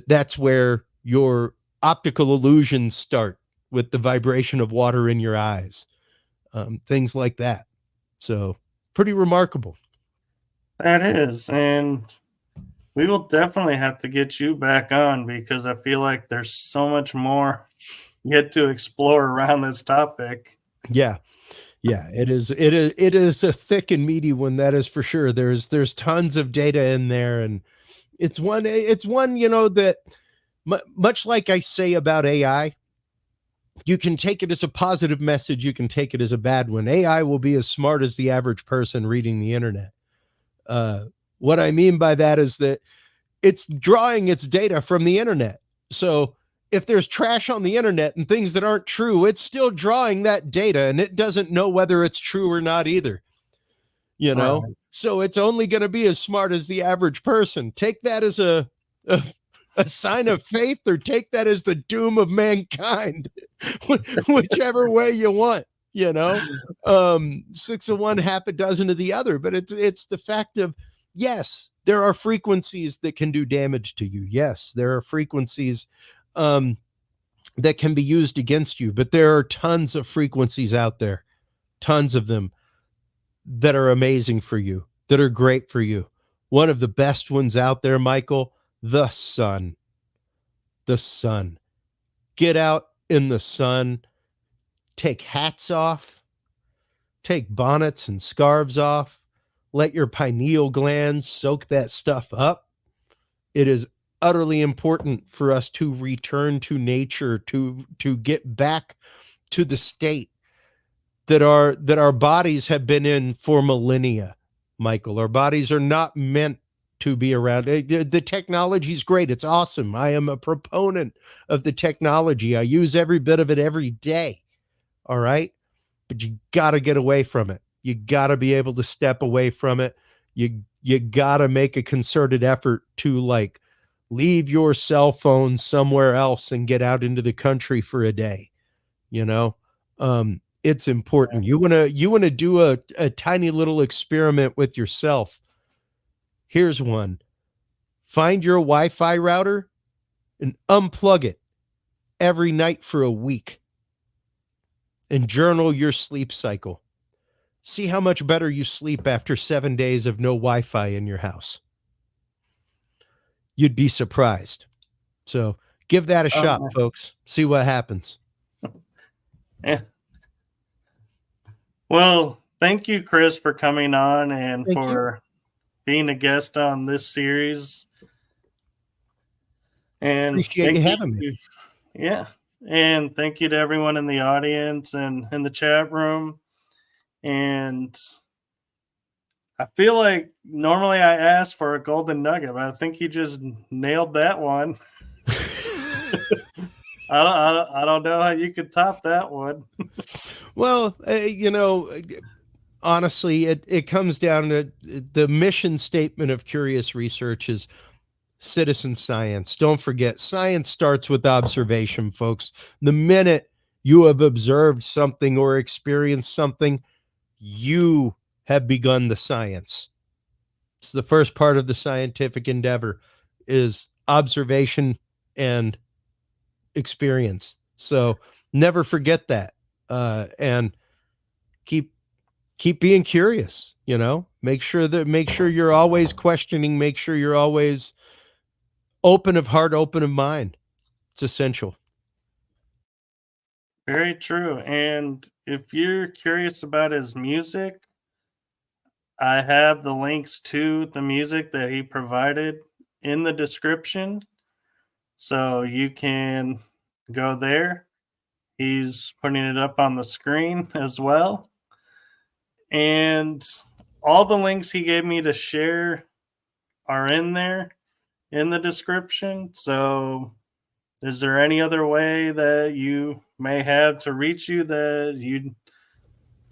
B: that's where your optical illusions start with the vibration of water in your eyes, things like that. So pretty remarkable.
A: That is. And we will definitely have to get you back on because I feel like there's so much more yet to explore around this topic.
B: Yeah. It is a thick and meaty one, that is for sure. There's tons of data in there, and it's one that much like I say about AI, you can take it as a positive message, you can take it as a bad one. AI will be as smart as the average person reading the internet. What I mean by that is that it's drawing its data from the internet. So if there's trash on the internet and things that aren't true, it's still drawing that data and it doesn't know whether it's true or not either. Right. So it's only going to be as smart as the average person. Take that as a sign of faith, or take that as the doom of mankind, whichever way you want. you know, six of one, half a dozen of the other. But it's the fact of, yes, there are frequencies that can do damage to you. Yes, there are frequencies that can be used against you, but there are tons of frequencies out there, tons of them that are amazing for you, that are great for you. One of the best ones out there, Michael, the sun. The sun. Get out in the sun, take hats off, take bonnets and scarves off, let your pineal glands soak that stuff up. It is utterly important for us to return to nature, to get back to the state that our bodies have been in for millennia. Michael, our bodies are not meant to be around. The technology is great. It's awesome. I am a proponent of the technology. I use every bit of it every day. All right. But you got to get away from it. You got to be able to step away from it. You got to make a concerted effort to like leave your cell phone somewhere else and get out into the country for a day. You know, it's important. You want to do a tiny little experiment with yourself. Here's one. Find your Wi-Fi router and unplug it every night for a week and journal your sleep cycle. See how much better you sleep after 7 days of no Wi-Fi in your house. You'd be surprised. So give that a shot, folks. See what happens.
A: Yeah. Well, thank you, Chris, for coming on and for being a guest on this series. And
B: appreciate you having me.
A: Yeah. And thank you to everyone in the audience and in the chat room. And I feel like normally I ask for a golden nugget, but I think you just nailed that one. I don't know how you could top that one.
B: Well, honestly, it comes down to the mission statement of Curious Research is citizen science. Don't forget, science starts with observation, folks. The minute you have observed something or experienced something, you have begun the science. It's the first part of the scientific endeavor is observation and experience. So never forget that. And keep being curious, make sure you're always questioning, make sure you're always open of heart, open of mind. It's essential.
A: Very true. And if you're curious about his music, I have the links to the music that he provided in the description. So you can go there. He's putting it up on the screen as well. And all the links he gave me to share are in there in the description. So is there any other way that you may have to reach you that you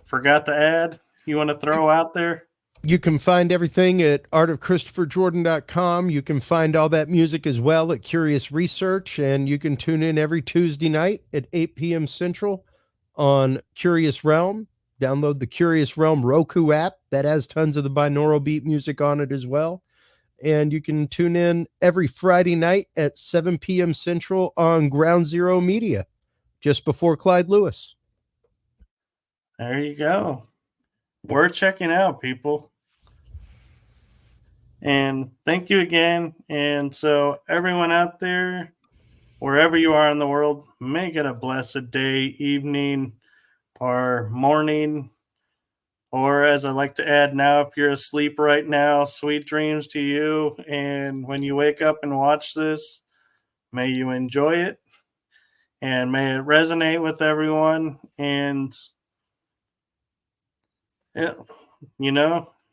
A: forgot to add, you want to throw out there?
B: You can find everything at artofchristopherjordan.com. You can find all that music as well at Curious Research, and you can tune in every Tuesday night at 8 p.m. Central on Curious Realm. Download the Curious Realm Roku app. That has tons of the binaural beat music on it as well. And you can tune in every Friday night at 7 p.m. Central on Ground Zero Media, just before Clyde Lewis.
A: There you go. Worth checking out, people. And thank you again. And so everyone out there, wherever you are in the world, make it a blessed day, evening, or morning. Or as I like to add now, if you're asleep right now, sweet dreams to you. And when you wake up and watch this, may you enjoy it. And may it resonate with everyone. And,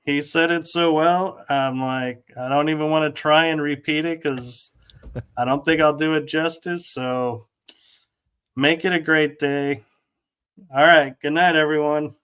A: he said it so well. I'm like, I don't even want to try and repeat it because I don't think I'll do it justice. So make it a great day. All right. Good night, everyone.